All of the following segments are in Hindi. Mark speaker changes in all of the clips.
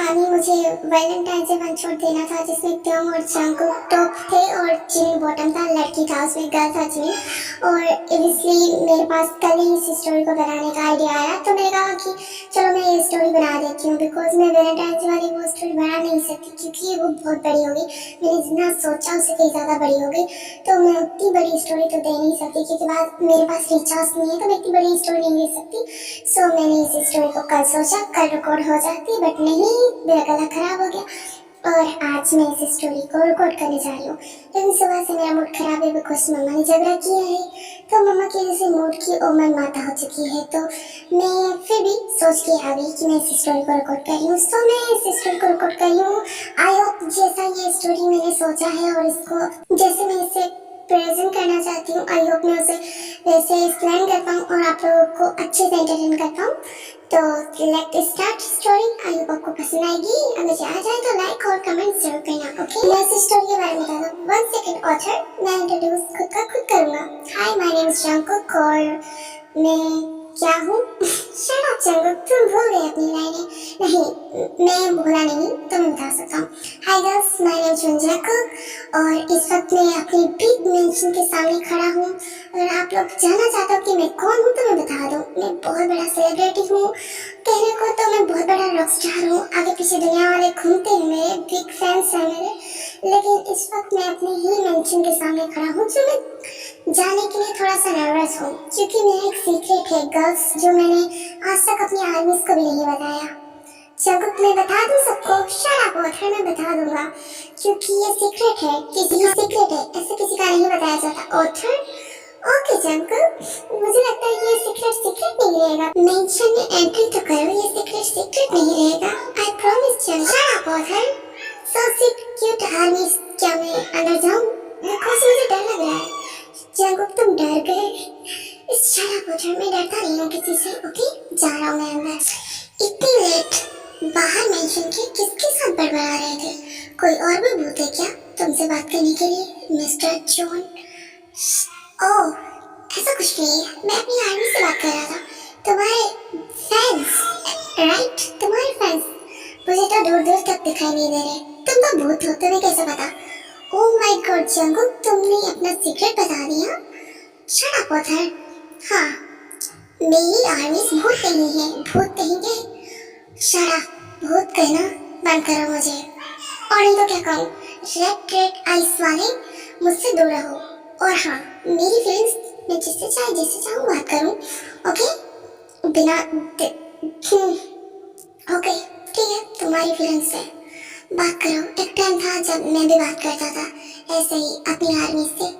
Speaker 1: मामी मुझे वैलेंटाइन से वन शॉट देना था जिसमें टॉम और जंगकुक टॉप थे और जिमी बॉटम था, लड़की था उसमें, गर्ल था जिमी। और इसलिए मेरे पास कल ही इस स्टोरी को बनाने का आइडिया आया, तो मैंने कहा कि चलो मैं ये स्टोरी बना देती हूँ, बिकॉज मैं वैलेंटाइन वाली वो स्टोरी बना नहीं सकती क्योंकि वो बहुत बड़ी होगी। मैंने जितना सोचा उससे कहीं ज़्यादा बड़ी होगी, तो मैं उतनी बड़ी स्टोरी तो दे नहीं सकती क्योंकि मेरे पास रिचार्ज नहीं है, तो मैं इतनी बड़ी स्टोरी नहीं दे सकती। सो मैंने इस स्टोरी को कल सोचा कल रिकॉर्ड हो जाती, बट नहीं, मेरा गला खराब हो गया और आज मैं इस स्टोरी को रिकॉर्ड करने जा रही हूँ। लेकिन सुबह से मेरा मूड खराब है बिकॉज मम्मा ने झगड़ा किया है, तो मम्मा की वजह से मूड की ओमन माता हो चुकी है। तो मैं फिर भी सोच के आ गई कि मैं इस स्टोरी को रिकॉर्ड कर रही हूँ, सो मैं इस स्टोरी को रिकॉर्ड कर रही हूँ। आई होप जैसा ये स्टोरी मैंने सोचा है और इसको जैसे मैं इसे प्रेजेंट करना चाहती हूँ, आई होप मैं उसे वैसे एक्सप्लेन कर पाऊँ और आप लोगों को अच्छे से एंटरटेन कर पाऊँ। तो let start story. I hope आपको पसंद आएगी। अगर आ जाए तो लाइक और कमेंट जरूर करना। ओके, मैं इस स्टोरी के बारे में बता दूँ। 1 सेकंड ऑथर, मैं इंट्रोड्यूस खुद करूँगा। हाय, माय नेम इज जंगकुक और मैं क्या हूँ? शट अप जंगकुक, तुम भूल गए अपनी लाइनें। नहीं, मैं भूला नहीं, तो मैं बता सकता हूँ। Hi girls, my name is Jungkook और इस वक्त मैं अपनी बिग मेंशन के सामने खड़ा हूँ। अगर आप लोग जानना चाहते हो कि मैं कौन हूँ तो मैं बता दूँ, मैं बहुत बड़ा सेलिब्रिटी हूँ। कहने को तो मैं बहुत बड़ा रॉक स्टार हूँ, आगे पीछे दुनिया वाले घूमते हैं, मेरे बिग फैंस हैं मेरे। लेकिन इस वक्त मैं अपने ही मेंशन के सामने खड़ा हूँ जो मैं जाने के लिए थोड़ा सा नर्वस हूँ क्योंकि मेरा एक सीक्रेट है गर्ल्स जो मैंने आज तक अपनी आर्मीज को भी नहीं बताया। जंगकुक, मैं बता दूँ सबको? शट अप ऑथर, मैं बता दूंगा क्योंकि ये सीक्रेट है, किसी का सीक्रेट है, ऐसे किसी का नहीं बताया जाता। ऑथर, ओके जंगकुक, मुझे लगता है ये सीक्रेट नहीं रहेगा। मेंशन में एंट्री तो करो, ये सीक्रेट नहीं रहेगा। I promise Jungkook. Shut up author, so cute army, क्या मैं अंदर जाऊँ? बिकॉज मुझे डर लग रहा है। जंगकुक, तुम डर गए? शट अप ऑथर, मैं डरता नहीं हूँ किसी से। ओके, जा रहा हूँ मैं अंदर। इतनी लेट बाहर मेंशन के किसके साथ बड़बड़ा रहे थे? कोई और भी भूत है क्या तुमसे बात करने के लिए, मिस्टर जॉन? ओह, ऐसा कुछ नहीं है, मैं अपनी आर्मी से बात कर रहा था। तुम्हारे फैंस, राइट? तुम्हारे फैंस मुझे तो दूर दूर तक दिखाई नहीं दे रहे। तुम तो भूत हो, तुम्हें कैसे पता? ओह माय गॉड जंगकुक, तुमने अपना सीक्रेट बता दिया। Shut up author. हाँ, मेरी आर्मीज भूत नहीं है, भूत कहेंगे। शट अप, भूत कहना बंद करो मुझे, और नहीं तो क्या कहूँ, रेड आइस वाले, मुझसे दूर रहो। और हाँ, मेरी फीलिंग्स मैं जिससे चाहूँ बात करूँ। ओके, बिना ओके ठीक है, तुम्हारी फीलिंग्स से बात करो। एक टाइम था जब मैं भी बात करता था ऐसे ही अपनी आर्मी से।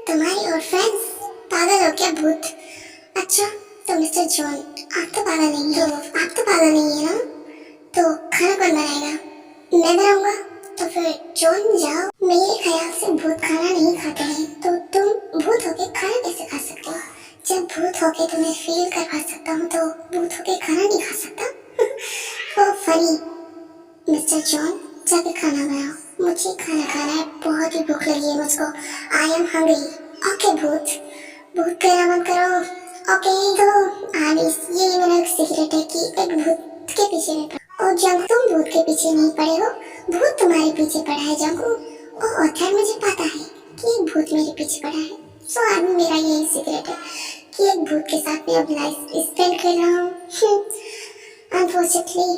Speaker 1: तुम्हारी और फ्रेंड्स पागल हो क्या भूत? अच्छा, तो मिस्टर जॉन, आप तो पागल नहीं है, आप तो पागल नहीं है ना? तो खाना कौन बनाएगा? मैं बनाऊंगा। तो फिर जॉन जाओ, मेरे ख्याल से भूत खाना नहीं खाते हैं, तो तुम भूत होके खाना कैसे खा सकते हो? जब भूत होके तुम्हें फील कर पा सकता हूँ तो भूत होके खाना नहीं खा सकता? ओ फनी। मिस्टर जॉन, जाके खाना बनाओ, मुझे खाना खाना है, बहुत ही भूख लगी है मुझको। I am hungry. ओके भूत, भूत कहना मत करो। ओके, तो आलिस, ये मेरा एक सीक्रेट है कि एक भूत के पीछे मैं पड़ा। और जंग, तुम भूत के पीछे नहीं पड़े हो, भूत तुम्हारे पीछे पड़ा है जंगू। और ऑथर, मुझे पता है कि एक भूत मेरे पीछे पड़ा है। सो अभी मेरा यही सीक्रेट है कि एक भूत के साथ मैं अब लाइफ स्पेंड कर रहा हूँ। अनफॉर्चुनेटली,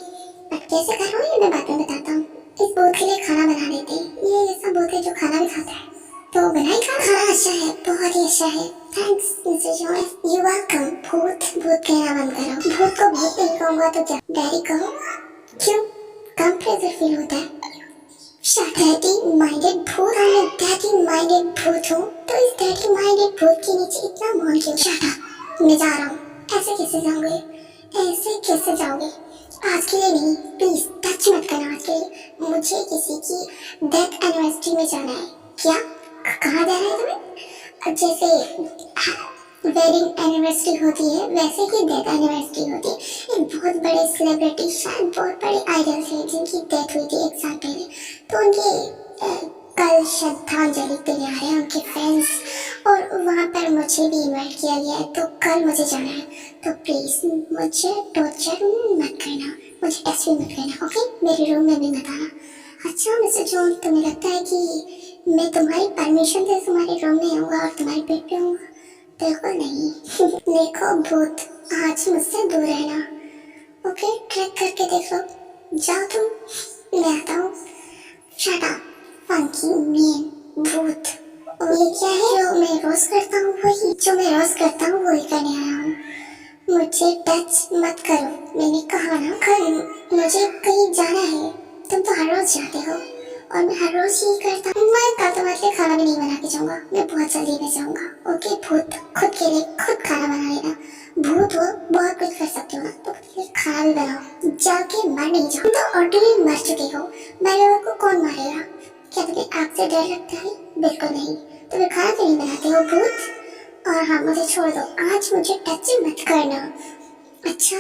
Speaker 1: बट कैसे कर रहा हूँ ये मैं बाद में बताता हूँ। इस भूत के लिए खाना बना देते हैं, ये ऐसा भूत है जो खाना भी खाता है। तो बनाई खाना अच्छा है, बहुत ही अच्छा है। Thanks mister John. You welcome. भूत कहना बंद करो, भूत को भूत नहीं कहूँगा तो क्या डैडी कहो? क्यों, कम प्रेशर फील होता है? डैडी माइंडेड भूत, मैं डैडी माइंडेड भूत हूँ, तो इस डैडी माइंडेड भूत के नीचे इतना मौन क्यों? शट अप, मैं जा रहा हूँ। ऐसे कैसे जाओगे? ऐसे कैसे जाओगे? आज के लिए नहीं, प्लीज टच मत करना आज के लिए। मुझे किसी की डेथ एनिवर्सरी में जाना है। क्या? कहाँ जाना है तुम्हें? जैसे वेडिंग एनिवर्सरी होती है वैसे ही डेथ एनिवर्सरी होती है। एक बहुत बड़े सेलिब्रिटी, शायद बहुत बड़े आइडल थे जिनकी डेथ हुई थी 1 साल पहले, तो उनके कल श्रद्धांजलि देने आ रहे हैं उनके फैंस और वहाँ पर मुझे भी इन्वाइट किया गया है, तो कल मुझे जाना है। तो प्लीज मुझे टॉर्चर मत करना, मुझे टेस्ट भी मत करना, ओके? मेरे रूम में भी मत आना। अच्छा मिस्टर जॉन, तुम्हें लगता है कि मैं तुम्हारी परमिशन से तुम्हारे रूम में आऊँगा और तुम्हारे बेड पे आऊँगा? बिल्कुल नहीं। देखो भूत, आज मुझसे दूर रहना, ओके? ट्रैक करके देख लो। जाओ तुम, मैं आता हूँ। शट अप फंकी मेन भूत। और ये क्या है जो मैं रोज करता हूँ? वही जो मैं रोज करता हूँ वही करने आया हूँ। मुझे टच मत करो, मैंने कहा ना। कल मुझे कहीं जाना है। तुम तो हर रोज जाते हो और मैं हर रोज ही करता हूँ। मैं कल तुम्हारे लिए खाना भी नहीं बना के जाऊंगा, मैं बहुत जल्दी में जाऊंगा, ओके? भूत, खुद के लिए खुद खाना बना लेना। भूत हो, बहुत कुछ कर सकते हो ना, तो खुद के लिए खाना भी बनाओ। जाके मर नहीं जाओ, तुम तो ऑलरेडी मर चुके हो। मरे हुए को कौन मारेगा? क्या तुम्हें आग से डर लगता है? बिल्कुल नहीं। तुम्हें खाना तो नहीं बनाते हो भूत? और हाँ, मुझे छोड़ दो, आज मुझे टच मत करना। अच्छा,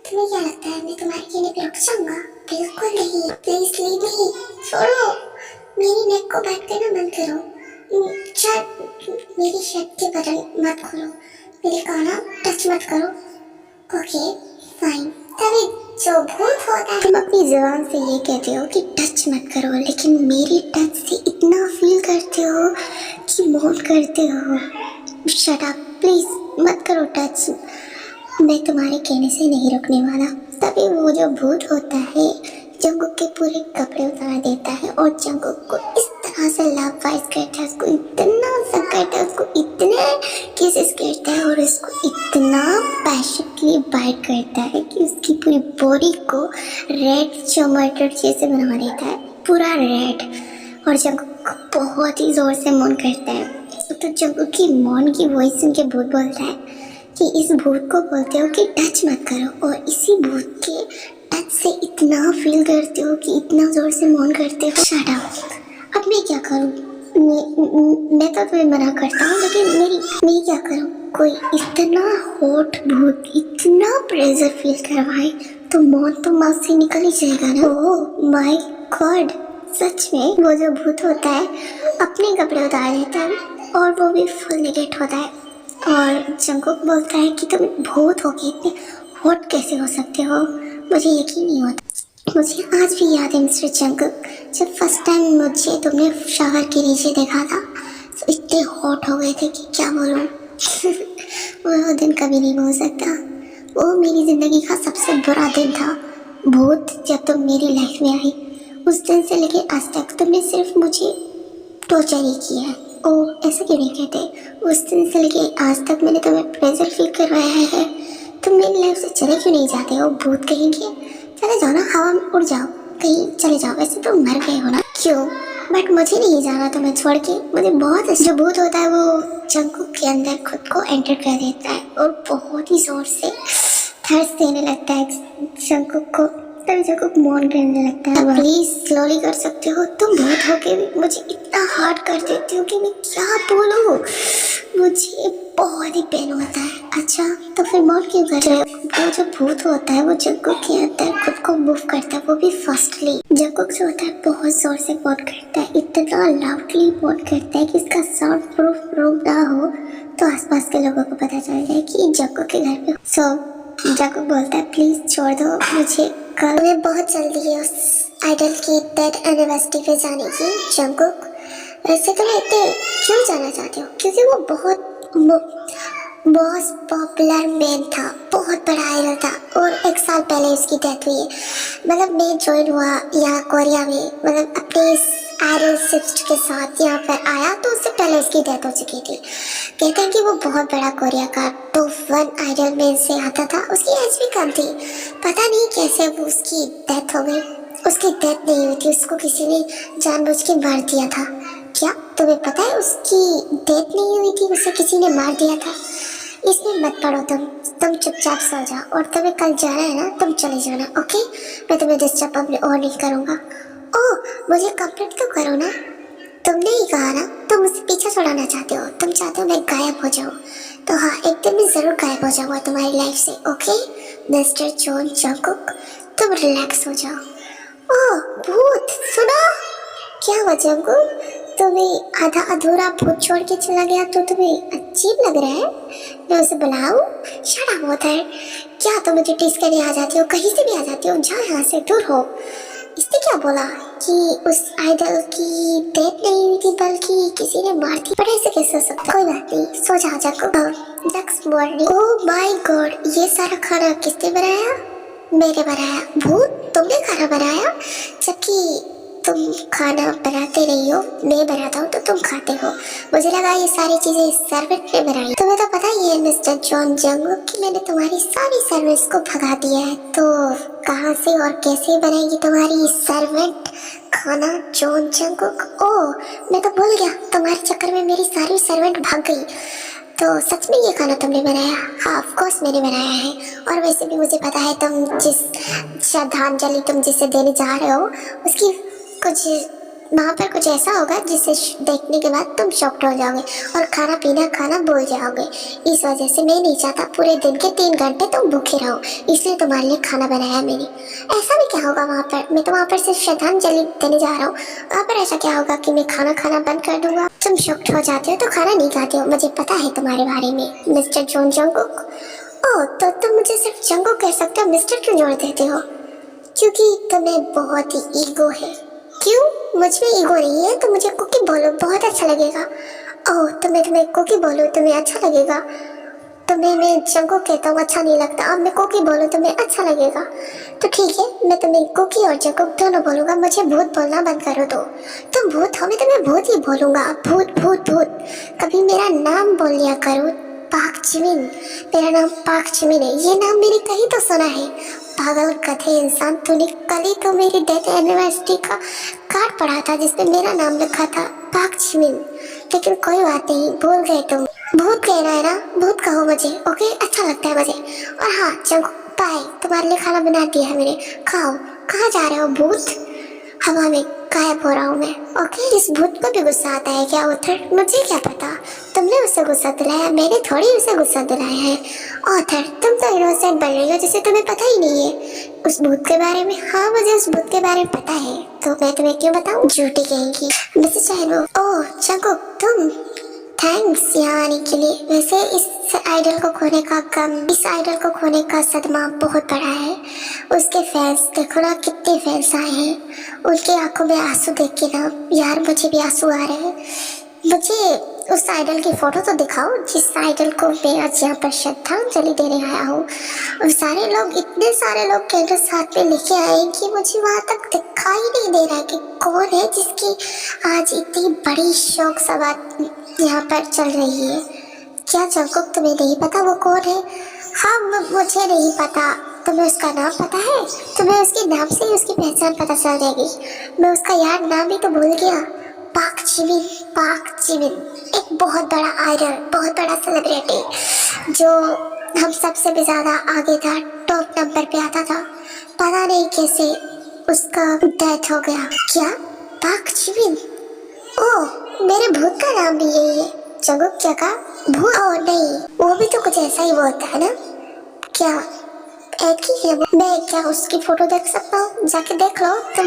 Speaker 1: तुम्हें क्या लगता है मैं तुम्हारे कहने पे रुक जाऊंगा? बिल्कुल नहीं, प्लीज लीव मी, छोड़ो। मेरी नेक को बात करना बंद करो। मेरी शर्ट के बटन मत खोलो, मेरे को ना टच मत करो, ओके? फाइन। तभी जो भूत होता है, तुम अपनी जुबान से ये कहते हो कि टच मत करो, लेकिन मेरी टच से इतना फील करते हो कि मौत करते हो। शट अप प्लीज, मत करो टच। मैं तुम्हारे कहने से नहीं रुकने वाला। तभी वो जो भूत होता है जंगुक के पूरे कपड़े उतार देता है और जंगुक को इस तरह से लापरवाही करता है, उसको इतना तंग करता है, उसको इतने केसेस करता है और उसको इतना पैशनेटली बाइट करता है कि उसकी पूरी बॉडी को रेड टमाटर जैसे बना देता है, पूरा रेड। और जंगुक बहुत ही जोर से मौन करता है। तो जंगुक की मौन की वॉइस सुन के भूत बोलता है कि इस भूत को बोलते हो कि टच मत करो, और इसी भूत के टच से इतना फील करते हो कि इतना जोर से मौन करते हो। Shut up. अब मैं क्या करूँ? मैं तो तुम्हें मना करता हूँ, लेकिन मैं क्या करूँ? कोई इतना हॉट भूत इतना प्रेशर फील करवाए तो मौत तो माउथ से निकल ही जाएगा ना। ओह माय गॉड, सच में वो जो भूत होता है अपने कपड़े उतार लेता है और वो भी फुल नेकेड होता है। और जंगुक बोलता है कि तुम भूत हो के इतने हॉट कैसे हो सकते हो? मुझे यकीन नहीं होता। मुझे आज भी याद है मिस्टर जंगुक, जब फर्स्ट टाइम मुझे तुमने शावर के नीचे देखा था तो इतने हॉट हो गए थे कि क्या बोलूँ। वो दिन कभी नहीं भूल सकता। वो मेरी ज़िंदगी का सबसे बुरा दिन था भूत, जब तुम मेरी लाइफ में आई। उस दिन से लेके आज तक तुमने सिर्फ मुझे टॉर्चर ही किया है। ओह, ऐसा क्यों नहीं कहते? उस दिन से लेके आज तक मैंने तुम्हें प्रेशर फील करवाया है। तुम मेरी लाइफ से चले क्यों नहीं जाते हो भूत कहेंगे? चले जाओ ना, हवा में उड़ जाओ, कहीं चले जाओ। वैसे तो मर गए हो ना। क्यों? बट मुझे नहीं जाना तुम्हें छोड़ के। मुझे बहुत जो भूत होता है वो जंगुक के अंदर खुद को एंटर कर देता है और बहुत ही जोर से थर्स देने लगता है जंगुक को। तभी जंगुक मौन करने लगता है। प्लीज स्लोली कर सकते हो? तुम भूत होके भी मुझे इतना हार्ड कर देती हो कि मैं क्या बोलूं। मुझे बहुत ही पेन होता है। अच्छा तो फिर मौन क्यों कर रहे हो? वो जो भूत होता है वो जंगुक के अंदर खुद को मूव करता है, वो भी फास्टली। जंगुक जो होता है बहुत जोर से मौन करता है, इतना लाउडली मौन करता है कि इसका साउंड प्रूफ रूम ना हो तो आसपास के लोगों को पता चल जाए कि जंगुक के घर पे। सो जंगुक बोलता है प्लीज छोड़ दो मुझे, कल में बहुत जल्दी है उस आइडल की डेथ एनिवर्सरी पे जाने की। जंगुक, वैसे तुम इतने क्यों जाना चाहते हो? क्योंकि वो बहुत पॉपुलर मैन था, बहुत बड़ा आइडल था और 1 साल पहले उसकी डेथ हुई है। मतलब मैं ज्वाइन हुआ यहाँ कोरिया में, मतलब अपने इस आइडल शिफ्ट के साथ यहाँ पर आया तो उससे पहले उसकी डेथ हो चुकी थी। कहते हैं कि वो बहुत बड़ा कोरिया का टॉप 1 आइडल मैन से आता था। उसकी एज भी कम थी, पता नहीं कैसे वो उसकी डेथ हो गई। उसकी डेथ नहीं हुई थी, उसको किसी ने जानबूझ के मार दिया था। क्या तुम्हें पता है उसकी डेथ नहीं हुई थी, उसे किसी ने मार दिया था? इसमें मत पढ़ो तुम चुपचाप सो जाओ और तुम्हें कल जाना है ना, तुम चले जाना, ओके? मैं तुम्हें डिस्टर्ब और नहीं करूँगा। ओह, मुझे कंप्लीट तो करो ना। तुमने ही कहा ना तुम मुझसे पीछा छुड़ाना चाहते हो, तुम चाहते हो मैं गायब हो जाऊँ। तो हाँ, एक दिन मैं ज़रूर गायब हो जाऊँगा तुम्हारी लाइफ से, ओके मिस्टर जॉन जंगुक? तुम रिलैक्स हो जाओ। ओह भूत, सुनो। क्या हुआ जंगुक? तुम्हें आधा अधूरा भूत छोड़ के चला गया तो तुम्हें अजीब लग रहा है? मैं उसे बुलाऊं? शट अप ऑथर, क्या तुम मुझे टीज करने आ जाती हो? कहीं से भी आ जाती हो, जाओ यहाँ से, दूर हो। इसने क्या बोला कि उस आइडल की डेथ नहीं हुई थी बल्कि किसी ने मार दी? पर ऐसे कैसे हो सकता? कोई बात नहीं, सो जा जाको। Next morning, oh my God, ये सारा खाना किसने बनाया? मैंने बनाया। भूत, तुमने खाना बनाया? जबकि तुम खाना बनाते नहीं हो, मैं बनाता हूँ तो तुम खाते हो। मुझे लगा ये सारी चीजें सर्वेंट ने बनाई। तुम्हें तो पता ही है मिस्टर जॉन जंगुक कि मैंने तुम्हारी सारी सर्वेंट्स को भगा दिया है, तो कहाँ से और कैसे बनाएगी तुम्हारी सर्वेंट खाना जॉन जंगुक? ओह, मैं तो भूल गया, तुम्हारे चक्कर में मेरी सारी सर्वेंट भाग गई। तो सच में ये खाना तुमने बनाया? हाँ, ऑफ कोर्स मैंने बनाया है। और वैसे भी मुझे पता है तुम जिस श्रद्धांजलि तुम जिसे देने जा रहे हो उसकी कुछ वहाँ पर कुछ ऐसा होगा जिसे देखने के बाद तुम शॉक्ड हो जाओगे और खाना पीना खाना भूल जाओगे। इस वजह से मैं नहीं चाहता पूरे दिन के 3 घंटे तुम भूखे रहो, इसलिए तुम्हारे लिए खाना बनाया मैंने। ऐसा भी क्या होगा वहाँ पर? मैं तो वहाँ पर सिर्फ श्रद्धांजलि देने जा रहा हूँ, वहाँ पर ऐसा क्या होगा कि मैं खाना खाना बंद कर दूंगा? तुम शॉक्ड हो जाते हो तो खाना नहीं खाते हो, मुझे पता है तुम्हारे बारे में मिस्टर जॉन जंगुक। ओह, तो तुम मुझे सिर्फ जंगुक कह सकते हो, मिस्टर क्यों जोड़ देते हो? क्योंकि तुम्हें बहुत ही ईगो है। क्यों? मुझ में ईगो नहीं है तो मुझे कुकी बोलो, बहुत अच्छा लगेगा। ओह, तुम्हें कुकी बोलो तुम्हें अच्छा लगेगा? तुम्हें मैं जंगुक कहता हूँ अच्छा नहीं लगता, अब मैं कुकी बोलो तुम्हें अच्छा लगेगा? तो ठीक है, मैं तुम्हें कुकी और जंगुक दोनों बोलूँगा, मुझे भूत बोलना बंद करो। तो तुम भूत हो, मैं तुम्हें भूत ही बोलूँगा। भूत भूत भूत, कभी मेरा नाम बोल लिया करो, पाक जिमिन। मेरा नाम पाक जिमिन है, ये नाम मैंने कहीं तो सुना है। पागल गधे इंसान, तूने कल ही तो मेरी डेथ एनिवर्सरी का कार्ड पढ़ा था जिसमें मेरा नाम लिखा था पाक जिमिन। लेकिन कोई बात नहीं, भूल गए तुम। भूत कहना है ना, भूत कहो मुझे, ओके? अच्छा लगता है मुझे। और हाँ जंगुक, बाय, तुम्हारे लिए खाना बना दिया है मैंने, खाओ। कहाँ जा रहे हो भूत? हवा में गायब हो रहा हूँ मैं, ओके? इस भूत को भी गुस्सा आता है क्या ऑथर? मुझे क्या पता, तुमने उसे गुस्सा दिलाया, मैंने थोड़ी उसे गुस्सा दिलाया है। ऑथर, तुम तो इनोसेंट बन रही हो जैसे तुम्हें पता ही नहीं है उस भूत के बारे में। हाँ, मुझे उस भूत के बारे में पता है, तो मैं तुम्हें क्यों बताऊँ? झूठी कहेंगी। मिसेस चाइनो, ओह जंगुक, तुम, थैंक्स यहाँ आने के लिए। वैसे इस आइडल को खोने का गम, इस आइडल को खोने का सदमा बहुत बड़ा है। उसके फैंस देखो ना, कितने फैंस आए हैं, उनकी आंखों में आंसू देख के ना यार मुझे भी आंसू आ रहे हैं। मुझे उस आइडल की फोटो तो दिखाओ जिस आइडल को मैं आज यहाँ पर श्रद्धांजलि देने आया हूँ। और सारे लोग, इतने सारे लोग कैंडल साथ में लेके आए कि मुझे वहाँ तक दिखाई नहीं दे रहा है कि कौन है जिसकी आज इतनी बड़ी शोक सभा यहाँ पर चल रही है। क्या जंगुक तुम्हें नहीं पता वो कौन है? हाँ, मुझे नहीं पता। तुम्हें उसका नाम पता है? तुम्हें उसके नाम से ही उसकी पहचान पता चल जाएगी। मैं उसका यार नाम ही तो भूल गया। पाक जिमिन, पाक जिमिन, एक बहुत बड़ा आइडल, बहुत बड़ा सेलिब्रिटी जो हम सबसे भी ज्यादा आगे था, टॉप नंबर पे आता था। पता नहीं कैसे उसका डेथ हो गया। क्या? पाक जिमिन? ओह, मेरे भूत का नाम भी यही है। जंगुक क्या कहा? भूत? ओह नहीं, वो भी तो कुछ ऐसा ही बोलता है ना। क्या एक ही है? मैं क्या उसकी फोटो देख सकता हूँ? जाके देख लो, तुम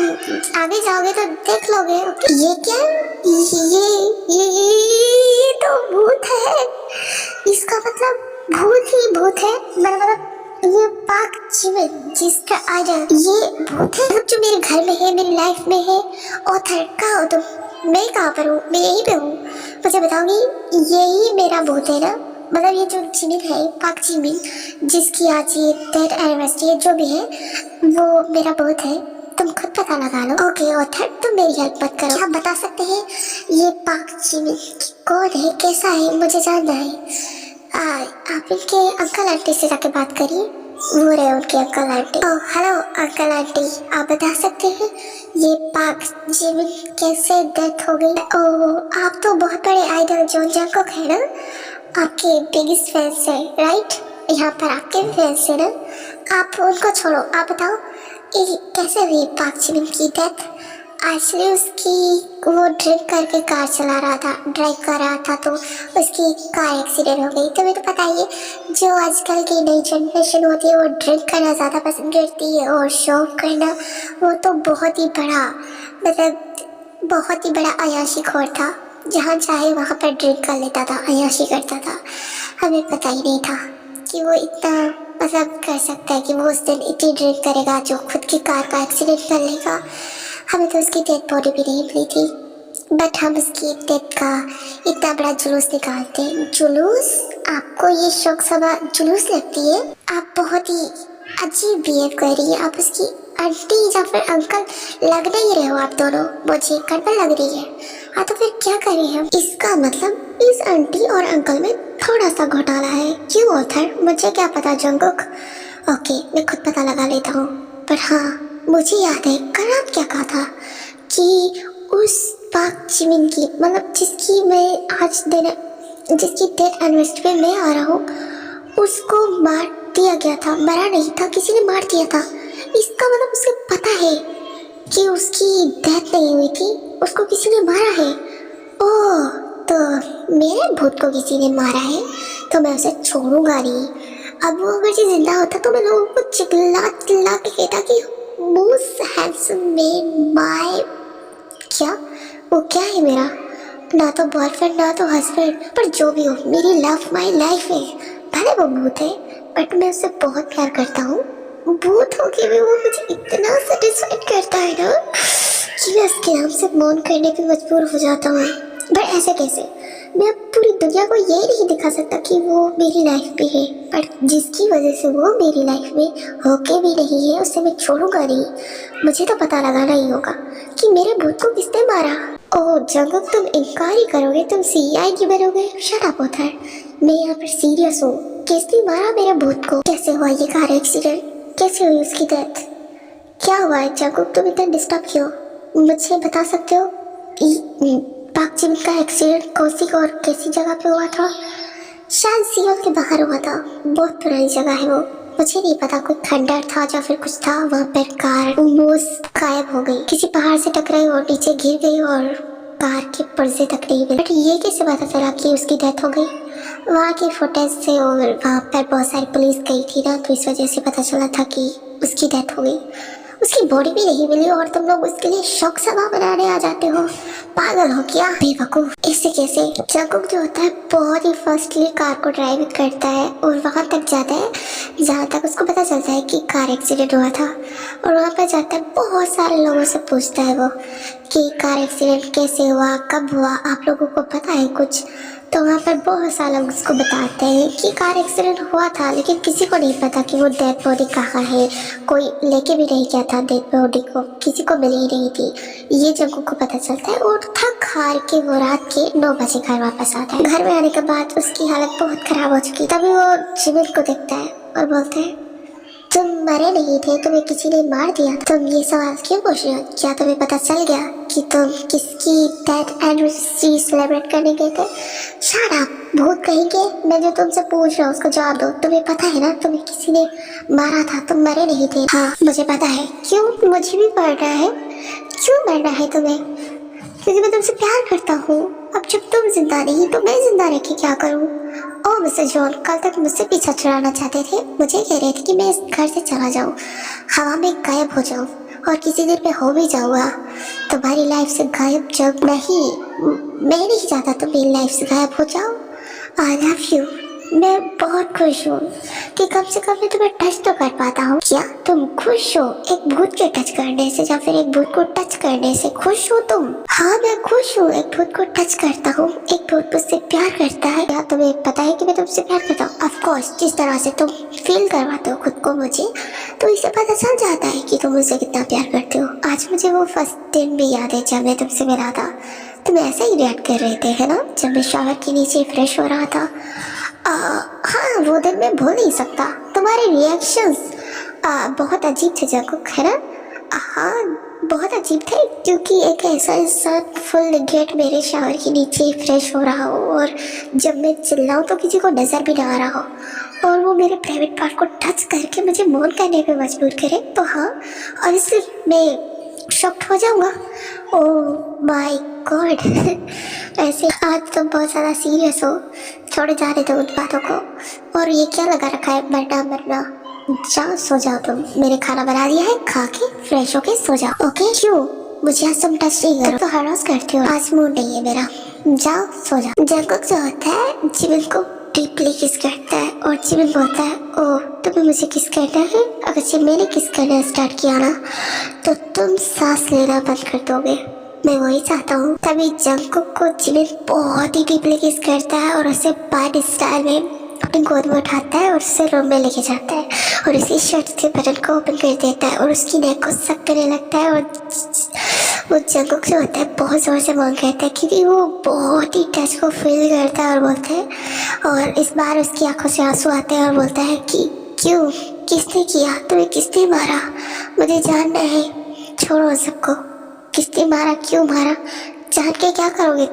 Speaker 1: आगे जाओगे तो देख लोगे। ये क्या? ये तो भूत है। इसका मतलब भूत ही भूत है। मेरा मतलब ये पाक जिमिन जिसका आइडल, ये भूत है जो मेरे घर में है, मेरी लाइफ में है। ऑथर, कहाँ हो तुम? मैं कहाँ पर हूँ? मैं यहीं पे हूँ। मुझे बताओगी यही मेरा भूत है ना? मतलब ये जो जिमिन है, पाक जिमिन, जिसकी आज ये डेथ एनिवर्सरी है, जो भी है वो मेरा भूत है। तुम खुद पता लगा लो। ओके ऑथर, तुम मेरी हेल्प मत करो। क्या बता सकते हैं ये पाक जिमिन कौन है, कैसा है? मुझे जानना है। आप इनके अंकल आंटी से जाके बात करिए, वो रहे उनके uncle aunty. Oh hello uncle aunty, आप बता सकते हैं ये पाक जिमिन कैसे डेथ हो गई? ओह, आप तो बहुत बड़े आइडल जॉन जंगुक है ना, आपके बिगेस्ट फैंस है राइट? यहाँ पर आपके भी फैंस है ना? आप उनको छोड़ो, आप बताओ ये कैसे हुई पाक जिमिन की डेथ? एक्चुअली उसकी वो ड्रिंक करके कार चला रहा था, ड्राइव कर रहा था, तो उसकी कार एक्सीडेंट हो गई। तुम्हें तो पता ही है जो आजकल की नई जनरेशन होती है वो ड्रिंक करना ज़्यादा पसंद करती है और शो ऑफ करना, वो तो बहुत ही बड़ा मतलब बहुत ही बड़ा अय्याशी खोर था, जहाँ चाहे वहाँ पर ड्रिंक कर लेता था, अय्याशी करता था। हमें पता ही नहीं था कि वो इतना मतलब कर सकता है कि वो उस दिन इतनी ड्रिंक करेगा जो खुद की कार का एक्सीडेंट कर लेगा। हमें तो उसकी डेड बॉडी भी नहीं मिली थी, बट हम उसकी डेथ का इतना बड़ा जुलूस निकालते। जुलूस? आपको ये शौक सभा जुलूस लगती है? आप बहुत ही अजीब बिहेव कर रही है। आप उसकी आंटी या फिर अंकल लग नहीं रहे हो आप दोनों, मुझे गड़बड़ लग रही है। हाँ तो फिर क्या करें हम? इसका मतलब इस आंटी और अंकल में थोड़ा सा घोटाला है। क्यों ऑथर? मुझे क्या पता जंगुक। ओके, मैं खुद पता लगा लेता हूँ। पर हाँ, मुझे याद है कल आप क्या कहा था कि उस पाक जिमिन की, मतलब जिसकी डेथ एनिवर्सरी पे मैं आ रहा हूँ, उसको मार दिया गया था। मरा नहीं था, किसी ने मार दिया था। इसका मतलब उसे पता है कि उसकी डेथ नहीं हुई थी, उसको किसी ने मारा है। ओह, तो मेरे भूत को किसी ने मारा है तो मैं उसे छोड़ूंगा नहीं। अब वो अगर जी जिंदा होता तो मैं लोगों को चिल्ला चिल्ला के कहता कि मोस्ट हैंडसम मैन माय, क्या वो क्या है मेरा, ना तो बॉयफ्रेंड ना तो हस्बैंड, पर जो भी हो मेरी लव माय लाइफ है। भले वो भूत है बट मैं उससे बहुत प्यार करता हूँ। भूत हो के भी वो मुझे इतना सेटिस्फाइड करता है ना कि मैं उसके नाम से मौन करने पे मजबूर हो जाता हूँ। पर ऐसे कैसे? मैं अब पूरी दुनिया को ये नहीं दिखा सकता कि वो मेरी लाइफ में है, पर जिसकी वजह से वो मेरी लाइफ में होके भी नहीं है उसे मैं छोड़ूंगा नहीं। मुझे तो पता लगाना ही होगा कि मेरे भूत को किसने मारा। ओह जंगुक, तुम इनकार ही करोगे? तुम सीआई की बनोगे? शट अप ऑथर, मैं यहाँ पर सीरियस हूँ। किसने मारा मेरे भूत को? कैसे हुआ ये कार एक्सीडेंट? कैसे हुई उसकी डेथ? क्या हुआ है जंगुक? तुम इतना डिस्टर्ब क्यों? मुझे बता सकते हो पाक जिम का एक्सीडेंट कौन सी और कैसी जगह पे हुआ था? शायद सियोल के बाहर हुआ था, बहुत पुरानी जगह है वो। मुझे नहीं पता, कोई खंडर था या फिर कुछ था। वहाँ पर कार ऑलमोस्ट गायब हो गई, किसी पहाड़ से टकराई और नीचे गिर गई और कार के पुर्जे तक नहीं मिले। बट ये कैसे पता चला कि उसकी डेथ हो गई? वहाँ की फुटेज से और वहाँ पर बहुत सारी पुलिस गई थी ना, तो इस वजह से पता चला था कि उसकी डेथ हो गई। उसकी बॉडी भी नहीं मिली और तुम लोग उसके लिए शौक सभा बनाने आ जाते हो। पागल हो क्या? बेवकूफ। इससे कैसे? जंगुक जो होता है बहुत ही फर्स्टली कार को ड्राइव करता है और वहां तक जाता है जहाँ तक उसको पता चलता है कि कार एक्सीडेंट हुआ था। और वहां पर जाता है, बहुत सारे लोगों से पूछता है वो कि कार एक्सीडेंट कैसे हुआ, कब हुआ, आप लोगों को पता है कुछ? तो वहाँ पर बहुत सारे लोग उसको बताते हैं कि कार एक्सीडेंट हुआ था, लेकिन किसी को नहीं पता कि वो डेड बॉडी कहाँ है। कोई लेके भी नहीं गया था डेड बॉडी को, किसी को मिली ही नहीं थी। ये जंगुक को पता चलता है और थक हार के वो रात के 9 बजे घर वापस आता है। घर में आने के बाद उसकी हालत बहुत खराब हो चुकी। तभी वो जिमिन को देखता है और बोलते हैं, तुम मरे नहीं थे, तुम्हें किसी ने मार दिया। तुम ये सवाल क्यों पूछ रहे हो? क्या तुम्हें पता चल गया कि तुम किसकी डेथ एनिवर्सरी सेलिब्रेट करने गए थे? शट अप, भूत कहेंगे। मैं जो तुमसे पूछ रहा हूँ उसको जवाब दो। तुम्हें पता है ना तुम्हें किसी ने मारा था, तुम मरे नहीं थे। हाँ मुझे पता है। क्यों? मुझे भी पढ़ना है। क्यों मरना है तुम्हें? क्योंकि मैं तुमसे प्यार करता हूँ। अब जब तुम जिंदा नहीं तो मैं जिंदा रह के क्या करूँ? ओह मिस्टर जॉन, कल तक मुझसे पीछा छुड़ाना चाहते थे। मुझे कह रहे थे कि मैं इस घर से चला जाऊँ, हवा में गायब हो जाऊँ और किसी दिन में हो भी जाऊँगा तुम्हारी लाइफ से गायब। जब नहीं, मैं नहीं चाहता तुम मेरी लाइफ से गायब हो जाओ। I love you. मैं बहुत खुश हूँ कि कम से कम मैं तुम्हें टच तो कर पाता हूँ। क्या तुम खुश हो एक भूत के टच करने से या फिर एक भूत को टच करने से? खुश हो तुम? हाँ मैं खुश हूँ, एक भूत को टच करता हूँ। एक भूत मुझसे प्यार करता है। क्या तुम्हें पता है कि मैं तुमसे प्यार करता हूँ? ऑफ कोर्स, जिस तरह से तुम फील करवाते हो खुद को मुझे, तो इससे पता चल जाता है कि तुम मुझसे कितना प्यार करते हो। आज मुझे वो फर्स्ट दिन भी याद है जब मैं तुमसे मिला था। तुम ऐसे ही रिएक्ट कर रहे थे है ना, जब मैं शावर के नीचे फ्रेश हो रहा था। हाँ वो दिन मैं भूल नहीं सकता। तुम्हारे रिएक्शंस बहुत अजीब थे जंगुक, है ना? हाँ बहुत अजीब थे, क्योंकि एक ऐसा इंसान फुल नेकेड मेरे शावर के नीचे फ्रेश हो रहा हो और जब मैं चिल्लाऊं तो किसी को नजर भी ना आ रहा हो और वो मेरे प्राइवेट पार्ट को टच करके मुझे मौन करने पे मजबूर करे, तो हाँ ऑब्वियसली मैं शॉक्ड हो जाऊंगा। Oh my God. ऐसे आज तुम बहुत ज़्यादा सीरियस हो, छोड़े जा रहे थे उन बातों को। और ये क्या लगा रखा है मरना मरना? जाओ सो जाओ तुम, मैंने खाना बना दिया है, खा के फ्रेश होके सो जाओ। ओके? क्यों? मुझे आज तुम टच नहीं करो। तो हर रोज करती हो, आज मूड नहीं है मेरा, जाओ सो जाओ। जंगकुक जो होता है जिमिन को डीपली किस करता है और जिमिन बोलता है ओह तुम्हें मुझे किस करना है, अगर जब मैंने किस करना स्टार्ट किया ना तो तुम सांस लेना बंद कर दोगे, मैं वही चाहता हूँ। तभी जंगकुक को जिमिन बहुत ही डीपली किस करता है और उसे बैड स्टाइल में अपनी गोद में उठाता है और उसे रूम में लेके जाता है और उसी शर्ट के बटन को ओपन कर देता है और उसकी नेक को सक करने लगता है। और वो जंगकुक जो होता है बहुत जोर से मांग करता है क्योंकि वो बहुत ही टच को फील करता है और बोलता है, और इस बार उसकी आंखों से आंसू आते हैं और बोलता है कि क्यों, किसने किया, तुम्हें किसने मारा, मुझे जानना है, छोड़ो सबको, किसने मारा, क्यों मारा, जान के क्या करोगे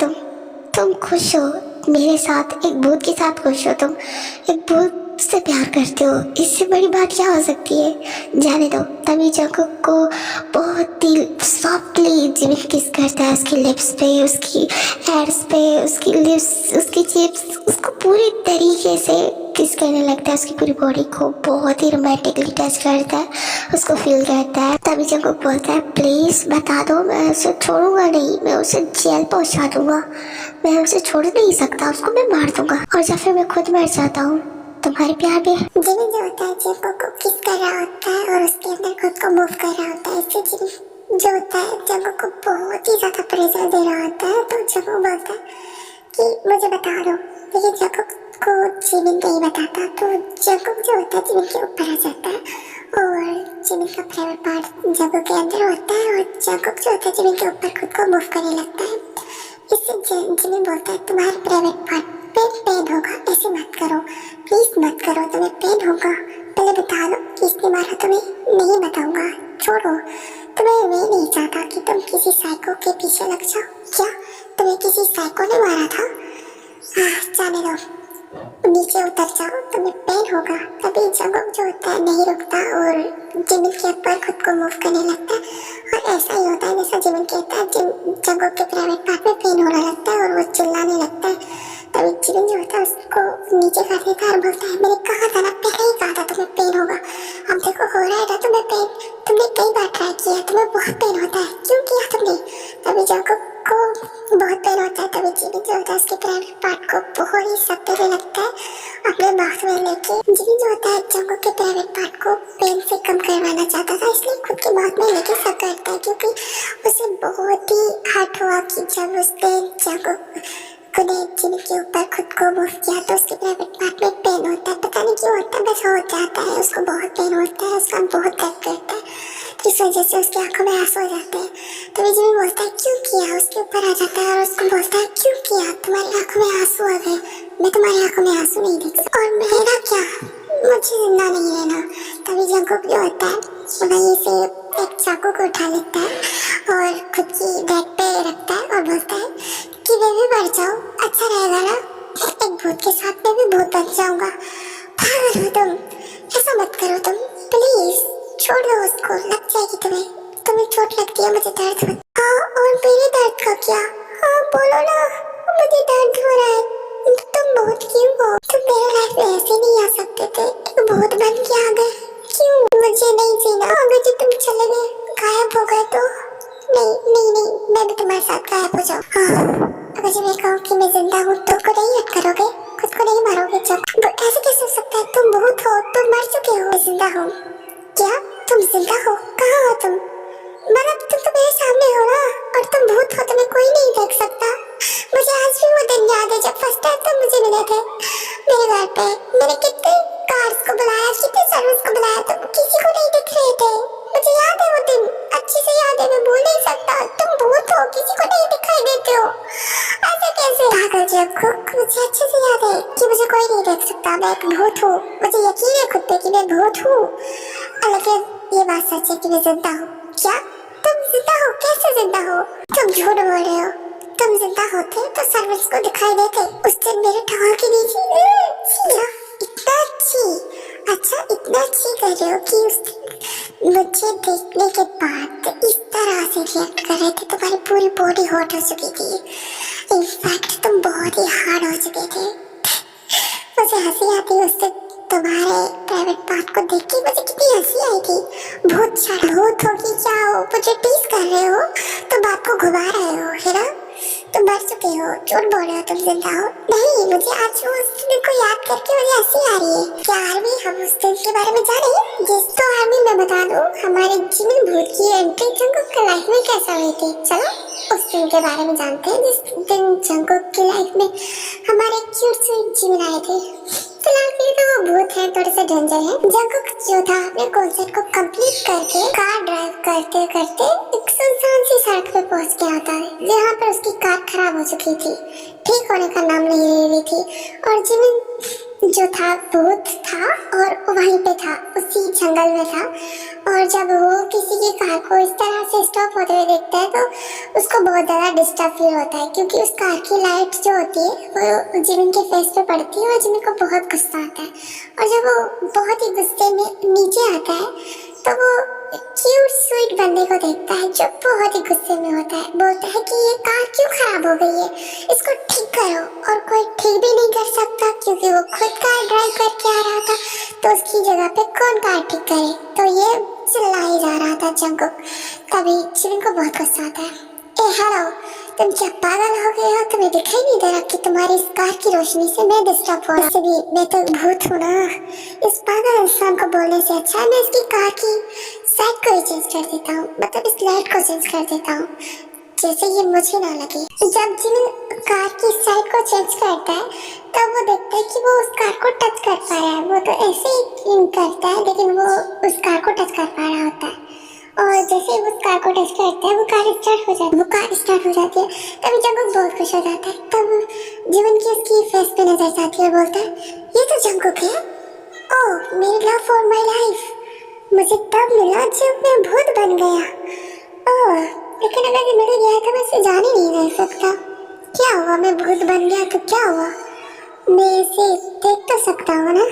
Speaker 1: तुम खुश हो मेरे साथ, एक भूत के साथ खुश हो, तुम एक भूत से प्यार करते हो, इससे बड़ी बात क्या हो सकती है, जाने दो। तभी जंगकुक को बहुत ही सॉफ्टली जिमिन किस करता है उसकी लिप्स पे, उसकी हैंड्स पे, उसकी लिप्स, उसकी चिप्स, उसको पूरी तरीके से किस करने लगता है, उसकी पूरी बॉडी को बहुत ही रोमांटिकली टच करता है, उसको फील करता है। तभी जंगकुक बोलता है प्लीज बता दो, मैं उसे छोड़ूंगा नहीं, मैं उसे जेल पहुंचा दूंगा, मैं उसे छोड़ नहीं सकता, उसको मैं मार दूंगा और या फिर मैं खुद मर जाता हूँ तुम्हारे प्यार में। जिमिन जो होता है जंगकुक को किस कर रहा होता है और उसके अंदर खुद को मूव कर रहा होता है, इससे जिमिन जो होता है जंगकुक को बहुत ही ज्यादा प्रेशर दे रहा होता है। तो जंगकुक बोलता है कि मुझे बता दो, लेकिन जंगकुक को जिमिन नहीं बताता, तो जंगकुक जो होता है जिमिन के ऊपर आ जाता है और जिमिन का प्राइवेट पार्ट जंगकुक के अंदर होता है और जंगकुक जो होता है जिमिन के ऊपर खुद को मूव करने लगता है। इससे जिमिन बोलता है तुम्हारे प्राइवेट पार्ट पे पेन होगा, ऐसे मत करो, प्लीज मत करो, तुम्हें पेन होगा, पहले बता दो किसने मारा, तुम्हें नहीं बताऊंगा, छोड़ो, तुम्हें मैं नहीं चाहता कि तुम किसी साइको के पीछे लग जाओ। क्या तुम्हें किसी साइको ने मारा था? जाने दो, नीचे उतर जाओ, तुम्हें पेन होगा। तभी जंगकुक जो होता है नहीं रुकता और जिमिन के ऊपर खुद को मूव करने लगता है और ऐसा ही होता है जैसा जिमिन कहता है, जंगकुक के प्राइवेट पार्ट में पेन होने लगता है और वो चिल्लाने लगता है। तभी जिमिन जो होता है उसको नीचे कर देता है और बोलता है मैंने कहा था ना, पहले ही कहा था तुम्हें पेन होगा, अब देखो हो रहा है ना तुम्हें पेन, तुमने कई बार ट्राई किया, तुम्हें बहुत पेन होता है, क्यों किया तुमने? तभी जंगकुक को बहुत पेन होता है। तभी जिमिन जो होता है उसके प्राइवेट पार्ट को बहुत ही सख्त देने लगता है अपने माउथ में लेके। जिमिन जो होता है जंगकुक के प्राइवेट पार्ट को पेन से कम करवाना चाहता था, इसलिए खुद के माउथ में लेके सक करता है क्योंकि उसे बहुत ही हर्ट हुआ कि जब उसने जंगकुक ने जिमिन के ऊपर खुद को मूव किया तो उसके प्राइवेट पार्ट में पेन होता है, पता नहीं क्यों होता है, बस हो जाता है, उसको बहुत पेन होता है, उसका बहुत दर्द करता है, इस वजह से उसकी आंखों में आंसू आ जाते हैं। तभी जिमिन बोलता है क्यों किया, उसके ऊपर आ जाता है और उसको बोलता है क्यों किया, तुम्हारी आंखों में आंसू आ गए, मैं तुम्हारी आंखों में आंसू नहीं देख सकता और मेरा क्या, मुझे जिंदा नहीं रहना। तभी जंगकुक जो होता है वहीं से एक चाकू को उठा लेता है और खुद की बैक पे रखता है और बोलता है कि मैं भी मर जाऊं, अच्छा रहेगा ना, एक भूत के साथ मैं भी भूत बन जाऊंगा। पागल हो तुम, ऐसा मत करो तुम, प्लीज छोड़ दो उसको, लग जाएगी तुम्हें चोट लगती है, मुझे दर्द होता है। हाँ और मेरे दर्द का क्या, हाँ बोलो ना, मुझे दर्द हो रहा है, तुम भूत क्यों हो, तुम मेरे लाइफ में ऐसे नहीं आ सकते थे, एक भूत बन के आ गए, क्यों, मुझे नहीं जीना, अगर जो तुम चले गए, गायब हो गए तो नहीं, मैं भी तुम्हारे साथ गायब हो जाऊँ। हाँ अगर जब मैं कहूँ कि मैं जिंदा हूँ तो खुद नहीं हट करोगे, खुद को नहीं मारोगे, जब ऐसे कैसे हो सकता है, तुम भूत हो, तुम मर चुके हो, मैं जिंदा हूँ। क्या तुम जिंदा हो, कहाँ हो तुम, मतलब तुम तो मेरे सामने हो ना, और तुम भूत हो, तुम्हें कोई नहीं देख सकता। मुझे आज भी वो दिन याद है जब फर्स्ट टाइम तुम मुझे मिले थे मेरे घर पे, मैंने कितने कार्स को बुलाया, कितने सर्विस को बुलाया, तुम किसी को नहीं दिख रहे थे, मुझे याद है वो दिन, अच्छे से याद है, मैं भूल नहीं सकता, तुम भूत हो, किसी को नहीं दिखाई देते हो, ऐसे कैसे? पागल जंगकुक, मुझे अच्छे से याद है कि मुझे कोई नहीं देख सकता, मैं एक भूत हूँ, मुझे यकीन है खुद पे कि मैं भूत हूँ, लेकिन ये बात सच है कि मैं जिंदा हूँ। क्या तुम जिंदा हो, कैसे जिंदा हो, तुम झूठ बोल रहे हो, तुम जिंदा होते तो सर्विस को दिखाई देते, उस दिन मेरे टॉवल के नीचे इतना अच्छी, अच्छा इतना अच्छी कर रहे हो कि उस दिन मुझे देखने के बाद इस तरह से रिएक्ट कर रहे थे, तुम्हारी पूरी बॉडी हॉट हो चुकी थी, इनफैक्ट तुम बहुत ही हार्ड हो चुके थे, मुझे हंसी आती उस दिन तुम्हारे प्राइवेट पार्ट को देख के, मुझे कितनी हंसी आई थी, भूत होगी क्या हो, मुझे टीज कर रहे हो, बात को घुमा रहे हो, है ना? तुम मर चुके हो, झूठ बोल रहे हो, तुम जिंदा हो। नहीं, मुझे आज उस दिन को याद करके मुझे हंसी आ रही है। क्या आर्मी हम उस दिन के बारे में जाने? जिस तो आर्मी मैं बता दूं, हमारे जीवन भूत की एंट्री जंगकुक की लाइफ में कैसे हुई थी। चलो उस दिन के बारे में जानते हैं, जिस दिन जंगकुक की लाइफ में हमारे क्यूट स्वीट जीवन आए थे। फिलहाल के लिए तो वो भूत है, थोड़े से डेंजर है। जंगकुक जो था अपने कॉन्सर्ट को कंप्लीट करके कार ड्राइव करते करते एक सुनसान सी सड़क पे पहुंच गया था, जहाँ पर उसकी कार खराब हो चुकी थी, ठीक होने का नाम नहीं ले रही थी। और जिमिन जो था भूत था और वहीं पे था, उसी जंगल में था। और जब वो किसी की कार को इस तरह से स्टॉप होते हुए देखता है तो उसको बहुत ज़्यादा डिस्टर्ब फील होता है, क्योंकि उस कार की लाइट जो होती है वो जिमिन के फेस पे पड़ती है और जिमिन को बहुत गुस्सा आता है। और जब वो बहुत ही गुस्से में नीचे आता है तो वो क्यूट स्वीट बंदे को देखता है जो बहुत ही गुस्से में होता है। बोलता है कि ये कार क्यों खराब हो गई है, इसको ठीक करो। और कोई ठीक भी नहीं कर सकता, क्योंकि वो खुद कार ड्राइव करके आ रहा था, तो उसकी जगह पे कौन कार ठीक करे। तो ये चिल्ला ही जा रहा था जंगकुक। तभी जिमिन को बहुत गुस्सा आता है। ए हेलो, तुम क्या पागल हो गए हो? तुम्हें दिखाई नहीं दे रहा कि तुम्हारी इस कार की रोशनी से मैं डिस्टर्ब हो रहा हूँ? भी मैं तो भूत हूँ ना। इस पागल इंसान को बोलने से अच्छा मैं इसकी कार की साइड को ही चेंज कर देता हूँ, मतलब इस लाइट को चेंज कर देता हूँ, जैसे ये मुझे ना लगे। जब जिमिन कार की साइड को चेंज करता है तब वो देखता है कि वो उस कार को टच कर पा रहा है। वो तो ऐसे ही करता है, लेकिन वो उस कार को टच कर पा रहा होता है। और जैसे ही वो कार को टच करता है वो कार स्टार्ट हो जाती है। तभी जंगकुक बहुत खुश हो जाता है। तब जिमिन की उसकी फेस पे नजर जाती है और बोलता है ये तो जंगकुक है। ओह मेरी लव फॉर माय लाइफ, मुझे तब मिला जब मैं भूत बन गया। ओह लेकिन अगर मिल गया तो मैं इसे जान ही नहीं रह सकता। क्या हुआ, मैं भूत बन गया तो क्या हुआ, मैं इसे देख तो सकता हूँ ना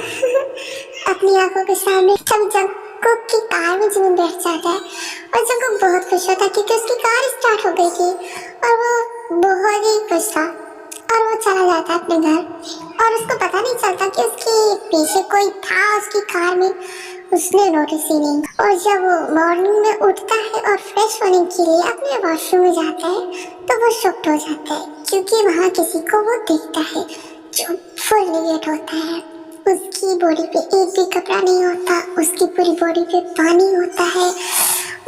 Speaker 1: अपनी आंखों के सामने। तब जंगकुक की कार में जिमिन बैठ जाता है और जंगकुक बहुत खुश होता है क्योंकि उसकी कार स्टार्ट हो गई थी और वो बहुत ही खुश था। और वो चला जाता है अपने घर और उसको पता नहीं चलता कि उसके पीछे कोई था उसकी कार में, उसने नोटिस ही नहीं। और जब वो मॉर्निंग में उठता है और फ्रेश होने के लिए अपने वॉशरूम में जाता है तो वो शॉक्ड हो जाता है, क्योंकि वहाँ किसी को वो देखता है जो फुल नेकेड होता है। उसकी बॉडी पे एक भी कपड़ा नहीं होता, उसकी पूरी बॉडी पे पानी होता है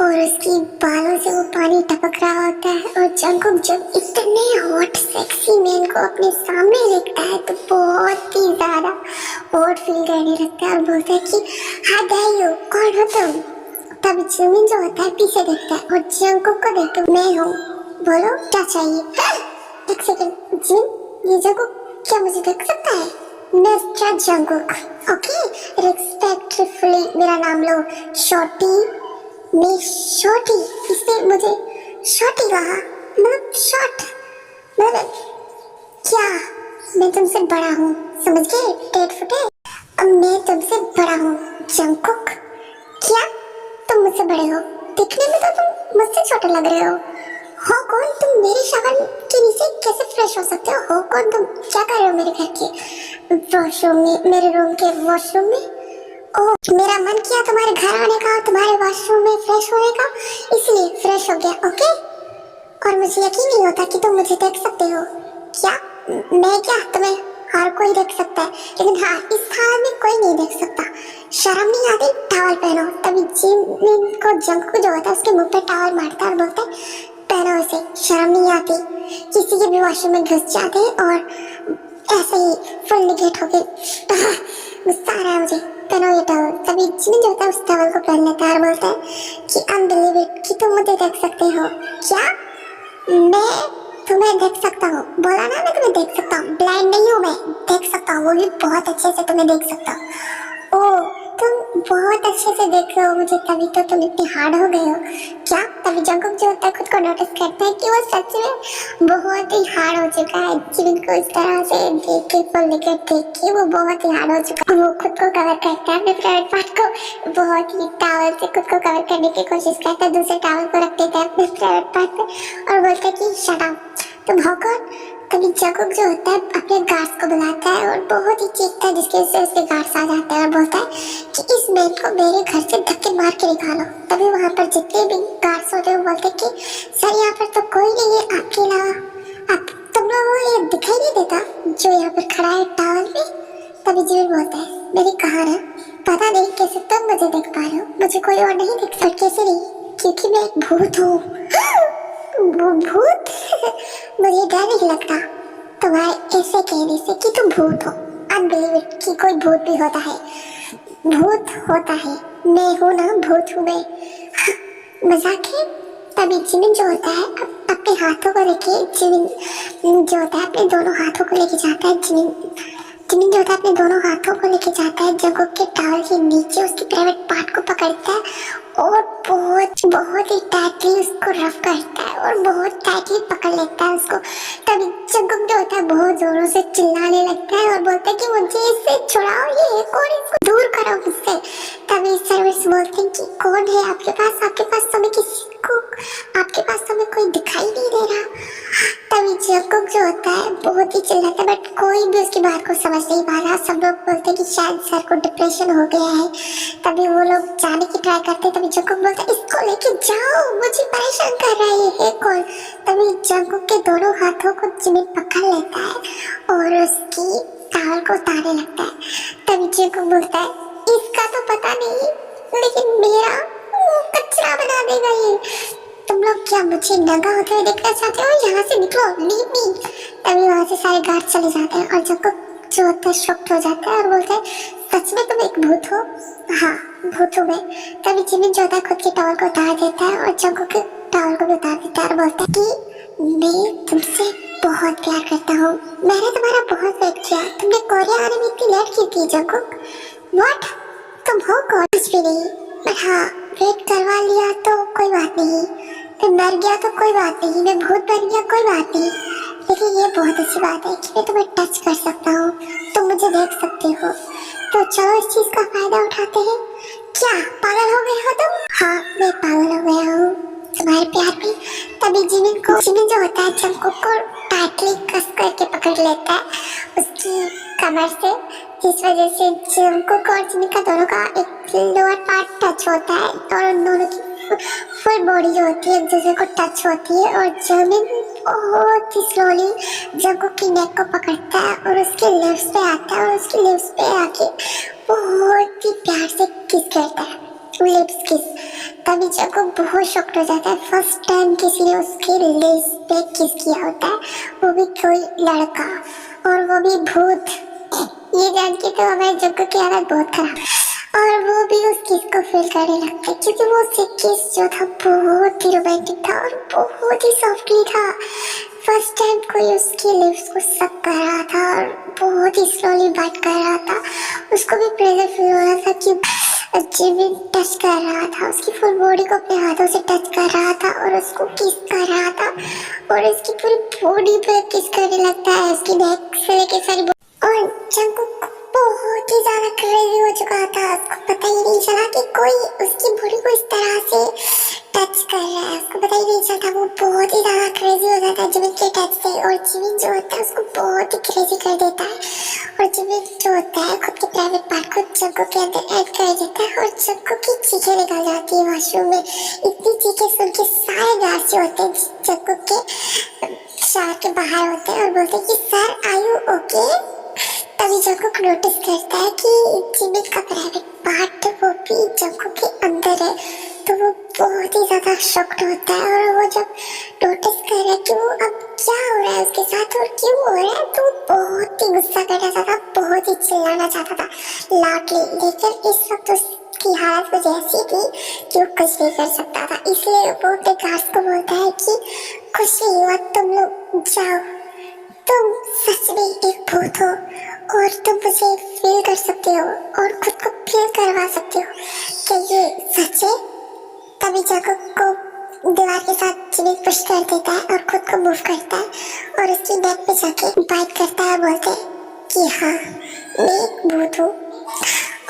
Speaker 1: और उसकी बालों से वो पानी टपक रहा होता है। और जंगकुक जब इतने हॉट सेक्सी मैन को अपने सामने देखता है तो बहुत ही ज्यादा हॉट फील करने लगता है और बोलता है कि हाय दाइयो, कौन हो तुम? तब जिमिन जो होता है पीछे देखता है और जंगकुक को देखता है, मैं हूँ, बोलो क्या चाहिए। एक सेकंड जिमिन, ये जंगकुक क्या मुझे देख सकता है? मिस्टर जंगकुक, ओके रिस्पेक्टफुली मेरा नाम लो, शॉर्टी। मैं शॉर्टी, इसने मुझे शॉर्टी कहा, मतलब शॉर्ट, मतलब क्या मैं तुमसे बड़ा हूँ, समझ गए टेट फुटे? अब मैं तुमसे बड़ा हूँ जंगकुक। क्या तुम मुझसे बड़े हो? दिखने में तो तुम मुझसे छोटे लग रहे हो। कौन तुम? मेरे शावर के नीचे कैसे फ्रेश हो सकते हो कौन तुम? क्या कर रहे हो मेरे घर के वॉशरूम में, मेरे रूम के वॉशरूम में? ओह मेरा मन किया तुम्हारे घर आने का और तुम्हारे वॉशरूम में फ्रेश होने का, इसलिए फ्रेश हो गया, ओके। और मुझे यकीन नहीं होता कि तुम मुझे देख सकते हो। क्या मैं क्या? तुम्हें हर कोई देख सकता है, लेकिन हाँ इस हाल में कोई नहीं देख सकता। शर्म नहीं आती? टॉवल पहनो। तभी जिमिन को जंगकुक जो होता है उसके मुंह पे टॉवल मारता है और बोलता है पहनो इसे, शर्म नहीं आती? किसी के भी वॉशरूम में घुस जाते हैं और ऐसे ही फुल निगेट होके गुस्सा आ रहा है मुझे, पहनो ये टॉवल। तभी जिमिन जो होता है उस टॉवल को पहन लेता है और बोलता है कि अनबिलीव इट कि तुम मुझे देख सकते हो। क्या मैं तुम्हें देख सकता हूँ? बोला ना मैं तुम्हें देख सकता हूँ, ब्लाइंड नहीं हूँ मैं, देख सकता हूँ, वो भी बहुत अच्छे से तुम्हें देख सकता हूँ। ओह तुम बहुत अच्छे से देख रहे हो मुझे, तभी तो तुम इतनी हार्ड हो गए हो। क्या? तभी जंगकुक जो होता है खुद को नोटिस करता है कि वो सच में बहुत ही हार्ड हो चुका है। जिमिन को इस तरह से देख के, फुल निगेट देख के वो बहुत ही हार्ड हो चुका है। वो खुद को कवर करता है, अपने प्राइवेट पार्ट को बहुत ही टॉवल से खुद को कवर करने की कोशिश करता है, दूसरे टॉवल को रख देता है अपने प्राइवेट पार्ट पे और बोलता है कि शट अप, तुम हो कौन? तभी जंगकुक जो होता है अपने गार्ड्स को बुलाता है और बहुत ही चीखता है, जिसकी वजह से उसके गार्ड्स आ जाते हैं और बोलता है कि इस मैन को मेरे घर से धक्के मार के निकालो। तभी वहाँ पर जितने भी गार्ड्स होते हैं वो बोलते हैं कि सर यहाँ पर तो कोई नहीं है आपके अलावा, आप तुम लोगों को ये दिखाई नहीं देता जो यहाँ पर खड़ा है टावर में। तभी जिमिन बोलता है मेरी कहार है, पता नहीं कैसे तुम मुझे देख पा रहे हो, मुझे कोई और नहीं देख सकता। कैसे नहीं, क्योंकि मैं एक भूत हूँ। वो भूत? मुझे डर नहीं लगता तुम्हारे ऐसे कहने से कि तुम भूत हो। अनबिलीव इट कि कोई भूत भी होता है, भूत होता है, मैं हूँ ना, भूत हूँ मैं। मजाक है। तभी जिमिन जो होता है अपने हाथों को लेके, जिमिन जो होता है अपने दोनों हाथों को लेके जाता है, जिमिन जो होता है अपने दोनों हाथों को लेके जाता है जंगकुक के टावर के नीचे, उसकी प्राइवेट पार्ट को पकड़ता है और बहुत ही टाइटली उसको रफ करता है और बहुत टाइटली पकड़ लेता है उसको। तभी जंगकुक जो होता है बहुत जोरों से चिल्लाने लगता है और बोलता है कि मुझे इससे छुड़ाओ, ये एक और इसको दूर करो मुझसे। तभी सर्वेंट्स बोलते हैं कि कौन है आपके पास, आपके पास तो हमें किसी को, आपके पास तो हमें कोई दिखाई नहीं दे रहा। तभी जंगकुक जो होता है बहुत ही चिल्लाता है बट कोई भी उसकी बात को समझ नहीं पा रहा। सब लोग बोलते हैं कि शायद सर को डिप्रेशन हो गया है। तभी वो लोग जाने की ट्राई करते हैं। तभी जंगकुक बोलता है इसको लेके जाओ, मुझे परेशान कर रहा है कौन। तभी जंगकुक के दोनों हाथों को जिमिन पकड़ लेता है और उसकी टावर को उतारने लगता है। तभी जंगकुक बोलता है इसका तो पता नहीं, लेकिन मेरा कचरा बना देगा ये। तुम लोग क्या मुझे नंगा होते हुए देखना चाहते हो? यहाँ से निकलो, लीव मी। तभी वहाँ से सारे गार्ड चले जाते हैं और जंगकुक जो होता है शॉक्ड हो जाता है और बोलता है सच में तुम एक भूत हो? हाँ भूत हूँ मैं। तभी जिमिन जो होता है खुद के टावर को उतार देता है और जंगकुक के टावर को भी उतार देता है और बोलता है कि मैं तुमसे बहुत प्यार करता हूँ, मैंने तुम्हारा बहुत वेट किया, तुमने कोरिया आने में इतनी लेट की थी जंगकुक। व्हाट? तुम हो कौन? कुछ भी नहीं, बट हाँ वेट करवा लिया तो कोई बात नहीं, मैं मर गया तो कोई बात नहीं, मैं भूत बन गया कोई बात नहीं, लेकिन ये बहुत अच्छी बात है कि मैं तुम्हें टच कर सकता हूँ, तुम मुझे देख सकते हो। तो चलो इस चीज का फायदा उठाते हैं। क्या पागल हो गए हो तुम? हाँ मैं पागल हो गया हूँ तुम्हारे प्यार में। तभी जिमिन जो होता है जंगकुक को टाइटली कस करके पकड़ लेता है उसकी कमर से, जिस वजह से जंगकुक और जिमिन का दोनों का एक लोअर पार्ट टच होता है और उन दोनों की फुल बॉडी जो होती है एक दूसरे को टच होती है और जिमिन बहुत ही स्लोली जंगकुक की नेक को पकड़ता है और उसके लिप्स पे आता है और उसके लिप्स पे आके बहुत ही प्यार से किस करता है, लिप्स किस। तभी जंगकुक बहुत शॉक्ड हो जाता है, फर्स्ट टाइम किसी ने उसके लिप्स पे किस किया होता है, वो भी कोई लड़का और वो भी भूत। ये जान के तो हमारे जंगकुक की हालत बहुत खराब और वो भी उस किस को फील करने लगता है क्योंकि वो किस जो था बहुत ही रोमांटिक था और बहुत ही सॉफ्टली था। फर्स्ट टाइम कोई उसके लिप्स को सक कर रहा था और बहुत ही स्लोली बाइट कर रहा था। उसको भी प्रेशर फील हो रहा था कि जिमिन टच कर रहा था, उसकी फुल बॉडी को अपने हाथों से टच कर रहा था और उसको किस कर रहा था और उसकी पूरी बॉडी पे किस करने लगता है, उसकी नेक से लेके सारी। और जंगकुक बहुत ही ज्यादा क्रेजी हो चुका था, उसको पता ही नहीं चला कि कोई उसकी बॉडी को इस तरह से टच कर रहा है, उसको पता ही नहीं चलता। वो बहुत ही ज्यादा क्रेजी हो जाता है जिमिन के टच से और जिमिन जो होता है उसको बहुत ही क्रेजी कर देता है और जिमिन जो होता है खुद के प्राइवेट पार्ट को जंगकुक के अंदर ऐड कर देता है और जंगकुक की चीखें निकल जाती है वॉशरूम में। इतनी चीखें सुन के सारे गार्ड्स जो होते हैं जंगकुक के शावर के बाहर होते हैं और बोलते हैं कि सर आर यू ओके। तभी जंगकुक नोटिस करता है कि जिमिन का प्राइवेट पार्ट वो भी जंगकुक के अंदर है, तो वो बहुत ही ज्यादा शॉक्ड होता है और वो जब नोटिस कर रहा है कि वो अब क्या हो रहा है उसके साथ और क्यों हो रहा है तो बहुत ही गुस्सा करना चाहता, बहुत ही चिल्लाना चाहता था लाउडली, लेकिन इस वक्त उसकी हालत कुछ ऐसी थी कि वो कुछ नहीं कर सकता था। इसलिए वो अपने गार्ड्स को बोलता है कि कुछ नहीं हुआ, तुम लोग जाओ, तुम सच में एक भूत हो और तुम मुझे फील कर सकते हो और खुद को फील करवा सकते हो कि ये सच है। तभी जंगकुक को दीवार के साथ जिमिन पुश कर देता है और खुद को मूव करता है और उसकी नेक पे जाके बाइट करता है, बोलते कि हाँ मैं एक भूत हूँ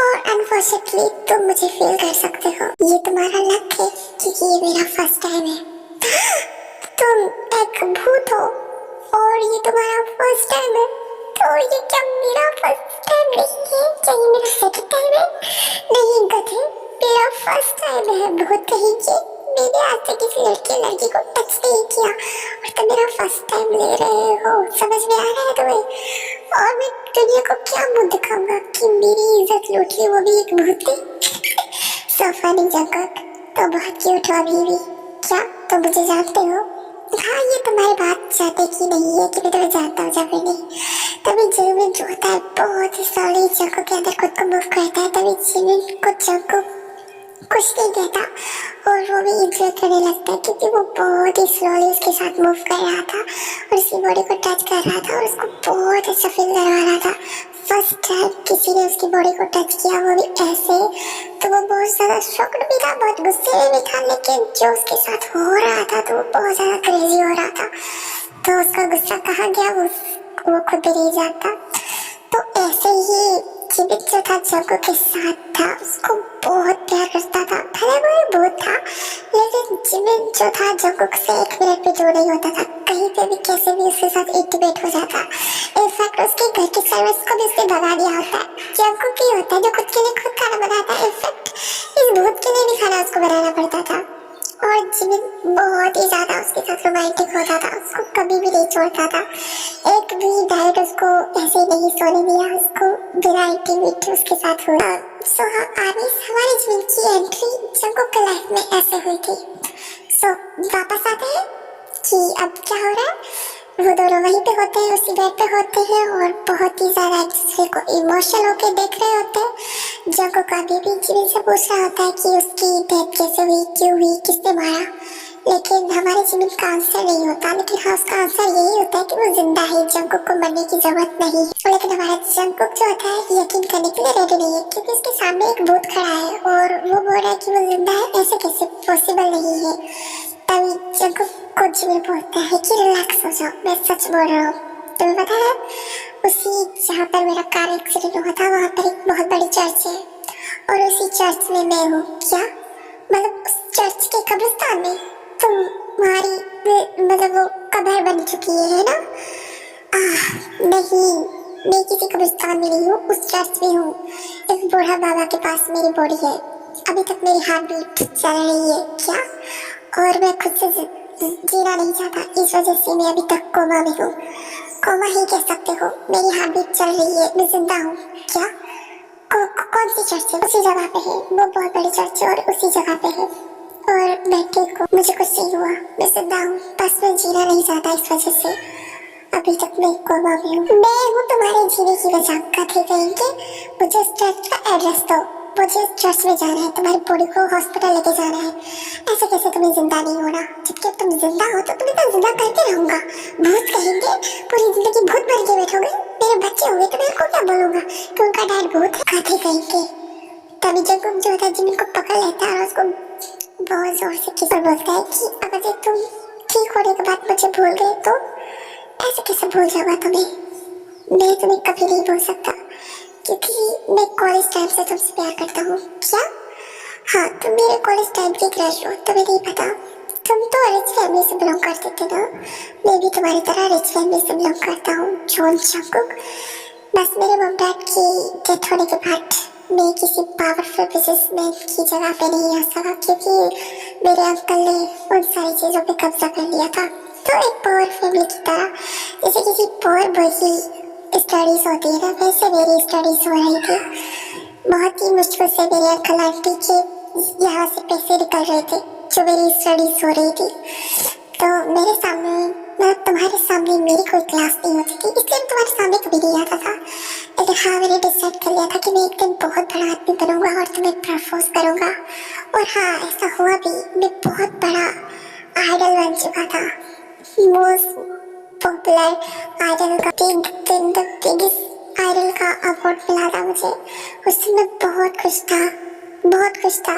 Speaker 1: और अनफॉर्चुनेटली तुम मुझे फील कर सकते हो, ये तुम्हारा लक है क्योंकि ये मेरा फर्स्ट टाइम है। तुम एक भूत हो और ये तुम्हारा लड़की को टच नहीं किया और तुम मेरा फर्स्ट टाइम ले रहे हो, समझ में आ रहा है तुम्हें? और मैं दुनिया को क्या मुंह दिखाऊंगा कि मेरी इज्जत लूट ली, वो भी एक भूत ने। So funny जंगक, तो बहुत क्यूट हो अभी भी। क्या तुम मुझे जानते हो? हाँ, ये तुम्हारी बात चाहते की नहीं है कि मैं तुम्हें जानता हूँ या फिर नहीं। तभी जिमिन जो होता है बहुत ही सॉलिड जंगक के अंदर खुद को मूव करता है, तभी जिमिन को जंगक कुछ नहीं कहता और वो भी इंजॉय करने लगता है क्योंकि वो बहुत ही स्लोली उसके साथ मूव कर रहा था और उसकी बॉडी को टच कर रहा था और उसको बहुत अच्छा फील करवा रहा था। फर्स्ट टाइम किसी ने उसकी बॉडी को टच किया, वो भी ऐसे, तो वो बहुत ज़्यादा शॉक्ड भी था, बहुत गुस्से में भी था, लेकिन जो उसके साथ हो रहा था तो वो बहुत ज़्यादा क्रेजी हो रहा था। तो उसका गुस्सा कहाँ गया वो खुद भी नहीं जानता। तो ऐसे ही जिमिन जो था जंगक के साथ था, उसको बहुत प्यार करता था। भले वो एक भूत था, लेकिन जिमिन जो था जंगक से एक मिनट भी दूर नहीं होता था, कहीं पे भी कैसे भी उसके साथ इंटीमेट हो जाता। इनफैक्ट उसके घर की सर्वेंट्स को भी उसने भगा दिया होता है। जंगक ही होता है जो खुद के लिए खुद खाना बनाता है। इनफैक्ट इस भूत के लिए भी खाना उसको बनाना पड़ता था और जिमिन बहुत ही ज्यादा उसके साथ रोमांटिक होता था, उसको कभी भी नहीं छोड़ता था। एक भी नाइट उसको ऐसे नहीं सोने दिया, उसको बिना इंटीमेट उसके साथ हुआ। सो हमारी जिमिन की एंट्री जंगक के लाइफ में ऐसे हुई थी। सो वापस आते हैं कि अब क्या हो रहा है। वो दोनों वहीं पे होते हैं, उसी बेड पे होते हैं और बहुत ही ज्यादा एक दूसरे को इमोशनल होके देख रहे होते हैं। जंगक अभी भी जिमिन से पूछ रहा होता है कि उसकी डेथ कैसे हुई, क्यों हुई, किसने मारा, लेकिन हमारे जिमिन का आंसर नहीं होता। लेकिन हाँ, उसका आंसर यही होता है कि वो जिंदा है, जंगक को मरने की जरूरत नहीं। लेकिन हमारा जंगक जो होता है यकीन करने के लिए रेडी नहीं है क्योंकि उसके सामने एक भूत खड़ा है और वो बोल रहा है कि वो जिंदा है, ऐसे कैसे पॉसिबल नहीं है। तभी जंगक को जिमिन बोलता है कि रिलैक्स हो जाओ, मैं सच बोल रहा हूँ। तुम्हें पता है उसी जहाँ पर मेरा कार एक्सीडेंट हुआ था वहाँ पर एक बहुत बड़ी चर्च है और उसी चर्च में मैं हूँ। क्या मतलब उस चर्च के कब्रिस्तान में तुम्हारी मतलब वो कब्र बन चुकी है ना? नहीं, मैं किसी कब्रिस्तान में नहीं हूँ, उस चर्च में हूँ। एक बूढ़ा बाबा के पास मेरी बॉडी है, अभी तक मेरी हार्ट बीट चल रही है। क्या? और मैं खुद से जीना नहीं चाहता, इस वजह से मैं अभी तक कोमा में हूँ। कोमा ही कह सकते हो, मेरी हार्ट बीट चल रही है, मैं जिंदा हूँ। क्या? कौन सी चर्च है? उसी जगह पे है, वो बहुत बड़ी चर्च है और उसी जगह पे है और मैं ठीक हूँ, मुझे कुछ नहीं हुआ, मैं जिंदा हूँ, बस मैं जीना नहीं चाहता, इस वजह से अभी तक मैं कोमा में हूँ। मैं हूँ तुम्हारे जीने की वजह। कथे कहेंगे मुझे उस चर्च का एड्रेस दो, मुझे चर्च में जाना है, तुम्हारी बॉडी को हॉस्पिटल लेके जाना है। ऐसे कैसे तुम्हें जिंदा नहीं होना, जबकि अब तुम जिंदा हो तो तुम्हें तो जिंदा करके रहूंगा। भूत कहेंगे पूरी जिंदगी भूत बन के बैठोगे, मेरे बच्चे होंगे तो मेरे को क्या बोलूंगा कि उनका डैड भूत है। कथे कहेंगे तभी जंगक जो होता है जिमिन को पकड़ लेता है और उसको बहुत जोर से किस बोलता है कि अगर तुम ठीक होने के बाद मुझे भूल गए तो ऐसे कैसे भूल जाऊंगा तुम्हें, मैं तुम्हें कभी नहीं भूल सकता क्योंकि मैं कॉलेज टाइम से तुमसे प्यार करता हूँ। क्या? हाँ, तुम मेरे कॉलेज टाइम की क्रश हो, तुम्हें नहीं पता, तुम तो रिच फैमिली से बिलोंग करते थे ना, मैं भी तुम्हारी तरह रिच फैमिली से बिलोंग करता हूँ। जॉन जंगक, बस मेरे मम डैड की डेथ होने के बाद मैं किसी पावरफुल बिजनेसमैन की जगह पे नहीं आ सका क्योंकि मेरे अंकल ने उन सारी चीज़ों पे कब्जा कर लिया था। तो एक पुअर फैमिली की तरह, जैसे किसी पुअर बॉय की स्टडीज होती है ना, वैसे मेरी स्टडीज हो रही थी। बहुत ही मुश्किल से मेरे अंकल आंटी के यहाँ से पैसे निकल रहे थे जो मेरी स्टडीज हो रही थी। तो मेरे सामने मतलब तुम्हारे सामने मेरी कोई क्लास नहीं होती थी, इसलिए मैं तुम्हारे सामने कभी नहीं आता था। लेकिन हाँ, मैंने डिसाइड कर लिया था कि मैं एक दिन बहुत बड़ा आदमी बनूंगा और तुम्हें प्रपोज करूंगा। और हाँ, ऐसा हुआ भी, मैं बहुत बड़ा आइडल बन चुका था, मोस्ट पॉपुलर आइडल का बिगेस्ट आइडल का अवार्ड मिला था मुझे। उस दिन मैं बहुत खुश था, बहुत खुश था।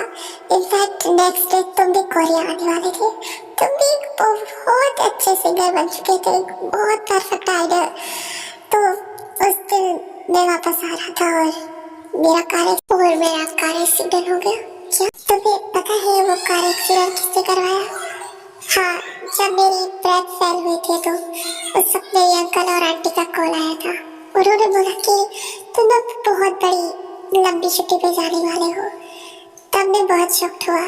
Speaker 1: इनफैक्ट नेक्स्ट डे तुम भी कोरिया आने वाले थे, तुम भी बहुत अच्छे सिंगर बन चुके थे, बहुत परफेक्ट आइडल। तो उस दिन मैं वापस आ रहा था और मेरा कार एक्सीडेंट हो गया। क्या तुम्हें पता है वो कार एक्सीडेंट किसने करवाया? हाँ, जब मेरी ब्रेथ फेल हुई थी तो उस वक्त मेरे अंकल और आंटी का कॉल आया था। उन्होंने बोला कि तुम अब बहुत बड़ी लंबी छुट्टी पे जाने वाले हो। तब मैं बहुत शॉक्ड हुआ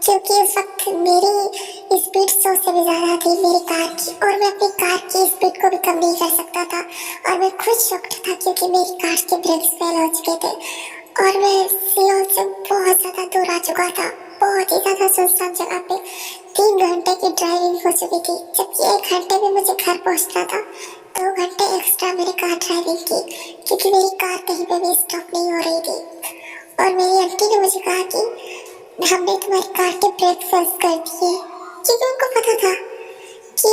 Speaker 1: क्योंकि उस वक्त मेरी स्पीड 100 से भी ज्यादा थी मेरी कार की, और मैं अपनी कार की स्पीड को भी कम नहीं कर सकता था। और मैं खुद शॉक्ड था क्योंकि मेरी कार के ब्रेक्स फेल हो चुके थे और मैं सियोल से बहुत ज्यादा दूर आ चुका था, बहुत ही ज्यादा सुनसान जगह पे। 3 घंटे की ड्राइविंग हो चुकी थी, जबकि 1 घंटे में मुझे घर पहुंचना था। 2 घंटे एक्स्ट्रा मैंने कार ड्राइविंग की क्योंकि मेरी कार कहीं पे भी स्टॉप नहीं हो रही थी। और मेरी आंटी ने मुझे कहा कि हमने तुम्हारी कार के ब्रेक फेल कर दिए, क्योंकि उनको पता था कि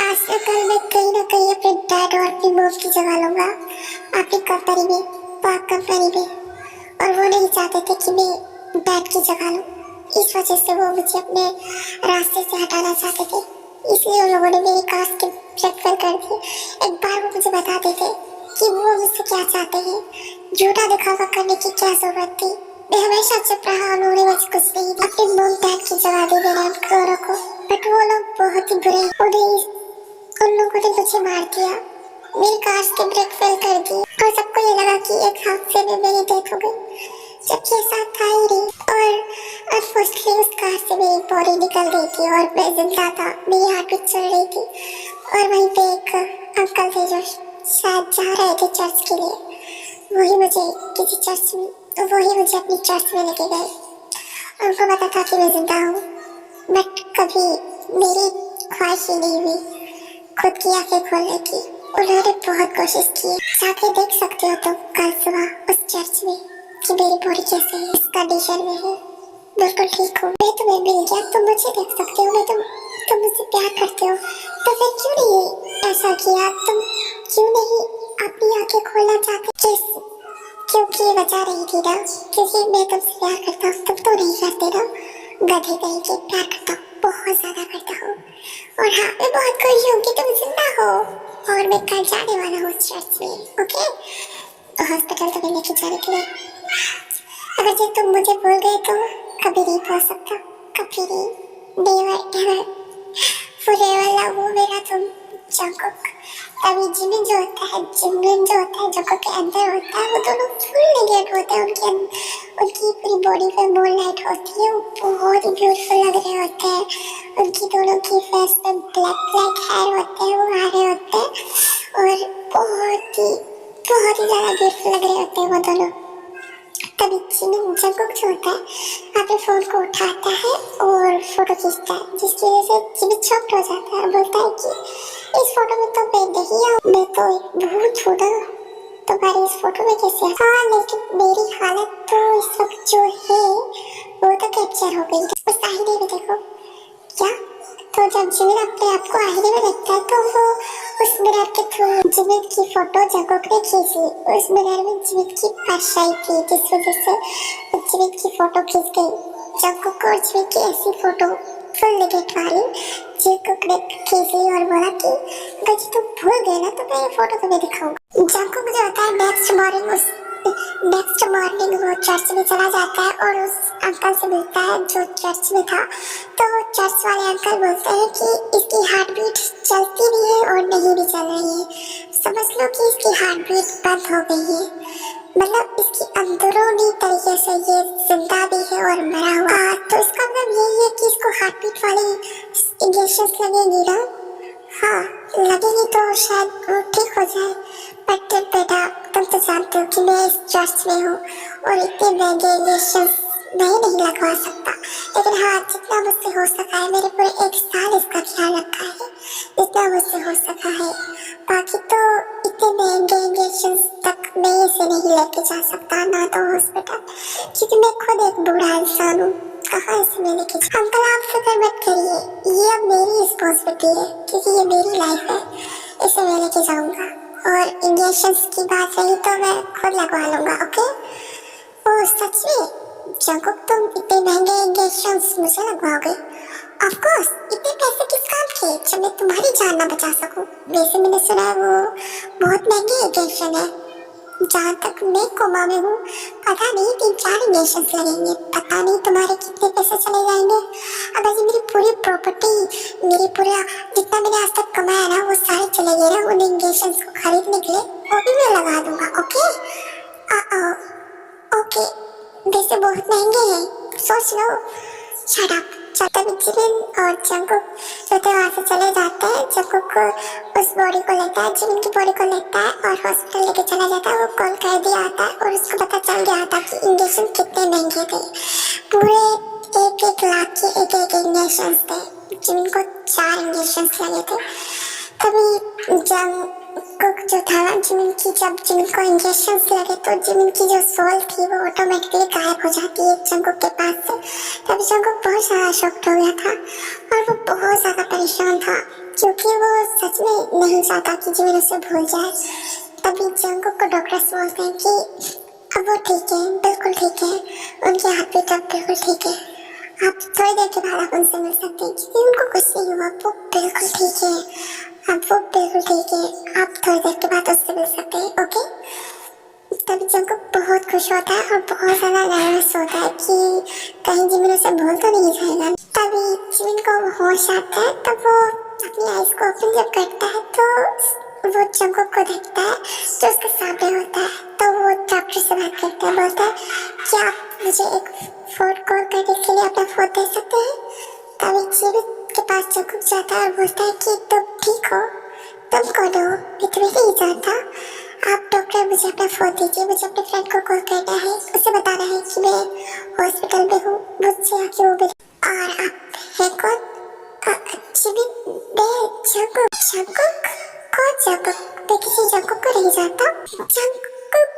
Speaker 1: आज से कल मैं कहीं ना कहीं अपने डैड और अपनी मॉम की जगह लूंगा अपनी कंपनी में, पार्क कंपनी में। और वो नहीं चाहते थे कि मैं डैड की जगह लूं, इस वजह से वो मुझे अपने रास्ते से हटाना चाहते थे। इसलिए उन लोगों ने मेरी कार के ब्रेक फेल कर दिए। एक बार वो मुझे बताते थे कि वो मुझसे क्या चाहते हैं, झूठा दिखावा करने की क्या जरूरत थी। मैं हमेशा चुप रहा, उन्होंने मुझे कुछ नहीं दिया। अपने मॉम डैड की जगह दी मैंने उन दोनों को, बट वो लोग बहुत ही बुरे, उन लोगों ने मुझे मार दिया, मेरी कार के ब्रेक फेल कर दिए और सबको ये लगा कि एक हादसे में मेरी डेथ हो गई, जबकि ऐसा था ही नहीं। और अनफॉर्चुनेटली उस कार से मेरी बॉडी निकल गई थी और मैं जिंदा था, मेरी हार्ट बीट चल रही थी। और वहीं पे एक अंकल थे जो शायद जा रहे थे चर्च के लिए, वही मुझे अपनी चर्च में लेके गए। उनको पता था कि मैं जिंदा हूँ, बट कभी मेरी ख्वाहिश ही नहीं हुई खुद की आंखें खोलने की। उन्होंने बहुत कोशिश की। जाके देख सकते हो तुम कल सुबह उस चर्च में कि मेरी बॉडी कैसे है, इस कंडीशन में है, बिल्कुल ठीक हूँ। मैं तुम्हें मिल गया, तुम मुझे देख सकते हो, तुम मुझसे प्यार करते हो, तो फिर क्यों नहीं ऐसा किया? तुम क्यों नहीं अपनी आंखें खोलना चाहते? क्योंकि वजह रही थी ना, क्योंकि मैं तुमसे प्यार करता हूँ, तुम तो नहीं करते ना, गधे कहीं के। प्यार करता हूँ, बहुत ज्यादा करता हूँ। और हाँ, मैं बहुत खुश हूँ कि तुम जिंदा हो और मैं कल जाने वाला हूँ चर्च में, ओके? हॉस्पिटल तुम्हें लेके जाने के लिए। अगर जो तुम मुझे भूल गए तो कभी नहीं पहुँच सकता, कभी नहीं, नेवर एवर, फॉरएवर लव हो मेरा तुम जंगकुक। तभी जिमिन जो होता है जंगकुक के अंदर होता है, वो दोनों फुल नेकेड होते हैं, उनकी पूरी बॉडी पे मूनलाइट होती है, वो बहुत ही ब्यूटीफुल लग रहे होते हैं। उनकी दोनों की फेस पे ब्लैक हेयर होते हैं, वो हरे होते हैं और बहुत ही ज्यादा ब्यूटीफुल लग रहे होते हैं वो दोनों। तभी जिमिन जंगकुक जो होता है अपने फोन को उठाता है और फोटो खींचता है, जिसकी वजह से जिमिन शॉक्ड हो जाता है और बोलता है कि इस फोटो में तो मैं नहीं हूँ, मैं तो एक भूत हूँ ना, तुम्हारी इस फोटो में कैसे? हाँ, लेकिन मेरी हालत तो इस वक्त जो है वो तो कैप्चर हो गई। उस आईने में देखो क्या, तो जब जिमिन अपने आप को आईने में देखता है तो वो उस मिरर के थ्रू जिमिन की फोटो जंगकुक ने खींची। उस मिरर में जिमिन की परछाई थी, जिस वजह से जिमिन की फोटो खींच गई। जंगकुक और जिमिन की ऐसी फोटो फुल नेकेड वाली जंगकुक ने खींच ली और बोला कि अगर तुम भूल गए ना तो मैं ये फोटो तुम्हें दिखाऊंगा। जंगकुक जो होता है नेक्स्ट मॉर्निंग वो चर्च में चला जाता है और उस अंकल से मिलता है जो चर्च में था। तो चर्च वाले अंकल बोलते हैं कि इसकी हार्ट बीट चलती भी है और नहीं भी चल रही है, समझ लो कि इसकी हार्ट बीट बंद हो गई है, मतलब इसकी अंदरूनी तरीके से ये जिंदा भी है और मरा हुआ। तो इसका मतलब यही है कि इसको हार्ट बीट वाली इंजेक्शन लगेंगी ना? हाँ, लगेगी तो शायद वो ठीक हो जाए। बट बेटा, तुम तो जानते हो कि मैं इस चर्च में हूँ और इतने महंगे इंजेक्शन नहीं लगवा सकता, लेकिन हाँ, जितना मुझसे हो सका है, मैंने पूरे 1 साल इसका ख्याल रखा है, जितना मुझसे हो सका है। बाकी तो इतने महंगे इंजेक्शन तक मैं इसे नहीं लेके जा सकता, ना तो हॉस्पिटल, क्योंकि मैं खुद एक बूढ़ा इंसान हूँ। कहाँ इसे मैं लेके अंकल, आप फिक्र मत करिए, ये अब मेरी रिस्पॉन्सिबिलिटी है, क्योंकि ये मेरी लाइफ है, इसे मैं लेके जाऊंगा। और इंजेक्शन की बात रही तो मैं खुद लगवा लूंगा, ओके? ओह सच में जंगकुक, तुम इतने महंगे इंजेक्शंस मुझे लगवाओगे? ऑफ कोर्स, इतने पैसे किस काम के जब मैं तुम्हारी जान ना बचा सकूं? वैसे मैंने सुना है वो बहुत महंगे इंजेक्शन है। जहाँ तक मैं कोमा में हूँ, पता नहीं 3-4 इंजेक्शंस लगेंगे, पता नहीं तुम्हारे कितने पैसे चले जाएंगे। अब ये मेरी पूरी प्रॉपर्टी, मेरी पूरा जितना मैंने आज तक कमाया ना, वो सारे चले गए ना उन इंजेक्शंस को खरीदने के लिए, वो भी मैं लगा दूंगा, ओके? ओके, वैसे बहुत महंगे हैं, सोच लो शट अप। तभी जिमिन और जंगकुक जो थे वहाँ से चले जाते हैं। जंगकुक को उस बॉडी को लेता है, जिमिन की बॉडी को लेता है और हॉस्पिटल लेके चला जाता है। वो कॉल कर दिया आता है और उसको पता चल गया था कि इंजेक्शन कितने महंगे थे। पूरे 1-1 लाख के 1-1 इंजेक्शन थे। जिमिन को 4 इंजेक्शन लगे थे। तभी जंगकुक जो था ना, जब जिमिन को इंजेक्शन लगे तो जिमिन की जो सोल थी वो ऑटोमेटिकली गायब हो जाती है जंगकुक के पास से। तभी जंगकुक बहुत ज़्यादा शॉक्ड हो गया था और वो बहुत ज़्यादा परेशान था क्योंकि वो सच में नहीं चाहता कि जिमिन उसे भूल जाए। तभी जंगकुक को डॉक्टर्स बोलते हैं कि अब वो ठीक है, बिल्कुल ठीक है, उनके हाथ भी अब बिल्कुल ठीक है, आप थोड़ी देर के बाद आप उनसे मिल सकते हैं क्योंकि उनको कुछ नहीं हुआ, वो बिल्कुल ठीक है, अब वो बिल्कुल ठीक है, आप थोड़ी देर के बाद उससे मिल सकते हैं, ओके। तभी जंगकुक बहुत खुश होता है और बहुत ज़्यादा नर्वस होता है कि कहीं जिमिन उसे भूल तो नहीं जाएगा। तभी जिमिन को होश आता है, तब वो अपनी आइज़ को ओपन जब करता है तो वो जंगकुक को देखता है जो उसके सामने होता है। तो वो डॉक्टर से बात करता है, बोलता है क्या आप मुझे एक फ़ोन कॉल करने के लिए अपना फ़ोन दे सकते हैं। तभी जिमिन के पास जंगकुक जाता है और बोलता है कि तुम ठीक हो, तुम कौन हो, मैं तुम्हें नहीं जानता, आप डॉक्टर मुझे अपना फ़ोन दीजिए, मुझे अपने फ्रेंड को कॉल करना है, उसे बताना है कि मैं हॉस्पिटल में हूँ, मुझसे आके वो मिले। और आप है कौन? जिमिन, मैं जंगकुक। जंगकुक? कौन जंगकुक? मैं किसी जंगकुक को नहीं जानता। जंगकुक,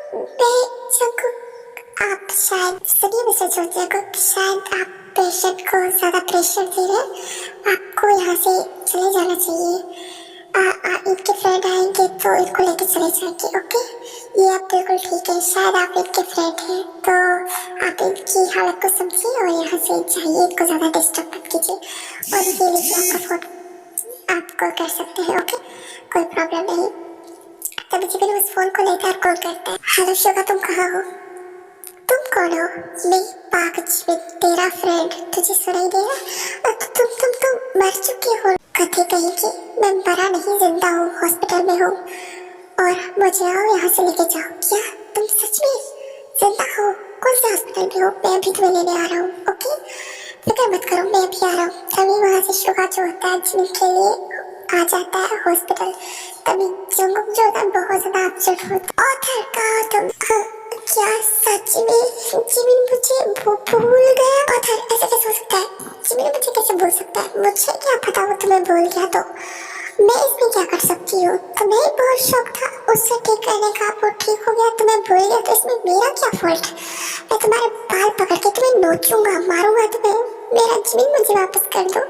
Speaker 1: मैं जंगकुक। आप शायद सुनिए मिस्टर जंगकुक, शायद आप पेशेंट को ज़्यादा प्रेशर दे रहे हैं, आपको यहाँ से चले जाना चाहिए। इनके फ्रेंड आएंगे तो इनको लेके चले जाएंगे, ओके। ये आप बिल्कुल ठीक है, शायद आप इनके फ्रेंड हैं तो आप इनकी हालत को समझिए और यहाँ से जाइए, इनको ज़्यादा डिस्टर्ब मत कीजिए और ये लीजिए आपका फ़ोन, आप कॉल कर सकते हैं, ओके, कोई प्रॉब्लम नहीं। तभी जिमिन उस फ़ोन को लेकर कॉल करता है। हेलो शुगा, तुम कहाँ हो? तुम कौन हो? मैं पाक जिमिन, तेरा फ्रेंड, तुझे सुनाई दे रहा? तुम मर चुके हो। कथे कहीं की, मैं मरा नहीं, जिंदा हूँ, हॉस्पिटल में हूँ और मुझे आओ यहाँ से लेके जाओ। क्या तुम सच में जिंदा हो? कौन से हॉस्पिटल में हो? मैं अभी तुम्हें लेने आ रहा हूँ, ओके, फिक्र मत करो, मैं अभी आ रहा हूँ। तभी वहाँ से शुगा जो होता है जिमिन के लिए आ जाता है हॉस्पिटल। तभी जंगकुक जो होता है बहुत ज़्यादा अपसेट होता है। ऑथर कहाँ तुम? क्या सच में जिमिन मुझे भूल गया? ऑथर ऐसा कैसे हो सकता है? जिमिन मुझे कैसे भूल सकता है? मुझे क्या पता वो तुम्हें भूल गया तो मैं इसमें क्या कर सकती हूँ? तुम्हें बहुत शौक था उससे ठीक करने का, वो ठीक हो गया, तुम्हें भूल गया, तो इसमें मेरा क्या फॉल्ट? मैं तुम्हारे बाल पकड़ के तुम्हें नोचूंगा, मारूंगा तुम्हें। मेरा जिमिन मुझे वापस कर दो,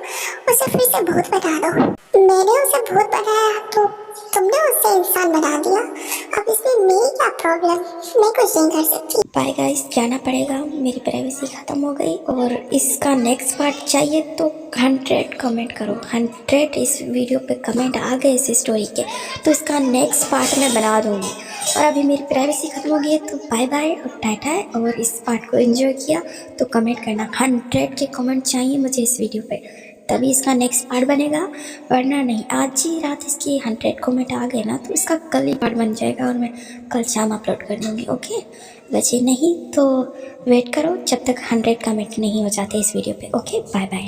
Speaker 1: उसे फिर से भूत बना दो। मैंने उसे भूत बनाया तो तुमने उसे इंसान बना दिया, अब इसमें मेरी क्या प्रॉब्लम? मैं कुछ नहीं कर सकती।
Speaker 2: बाय गाइस, जाना पड़ेगा, मेरी प्राइवेसी ख़त्म हो गई और इसका नेक्स्ट पार्ट चाहिए तो 100 कमेंट करो। 100 इस वीडियो पे कमेंट आ गए इस स्टोरी के तो इसका नेक्स्ट पार्ट मैं बना दूँगी। और अभी मेरी प्राइवेसी ख़त्म हो गई है तो बाय बाय और टाटा है। और इस पार्ट को एंजॉय किया तो कमेंट करना, 100 के कमेंट चाहिए मुझे इस वीडियो पे, तभी इसका नेक्स्ट पार्ट बनेगा, वरना नहीं। आज ही रात इसकी 100 कमेंट आ गए ना तो इसका कल ही पार्ट बन जाएगा और मैं कल शाम अपलोड कर दूँगी, ओके। बचे नहीं तो वेट करो जब तक 100 कमेंट नहीं हो जाते इस वीडियो पे, ओके। Bye bye.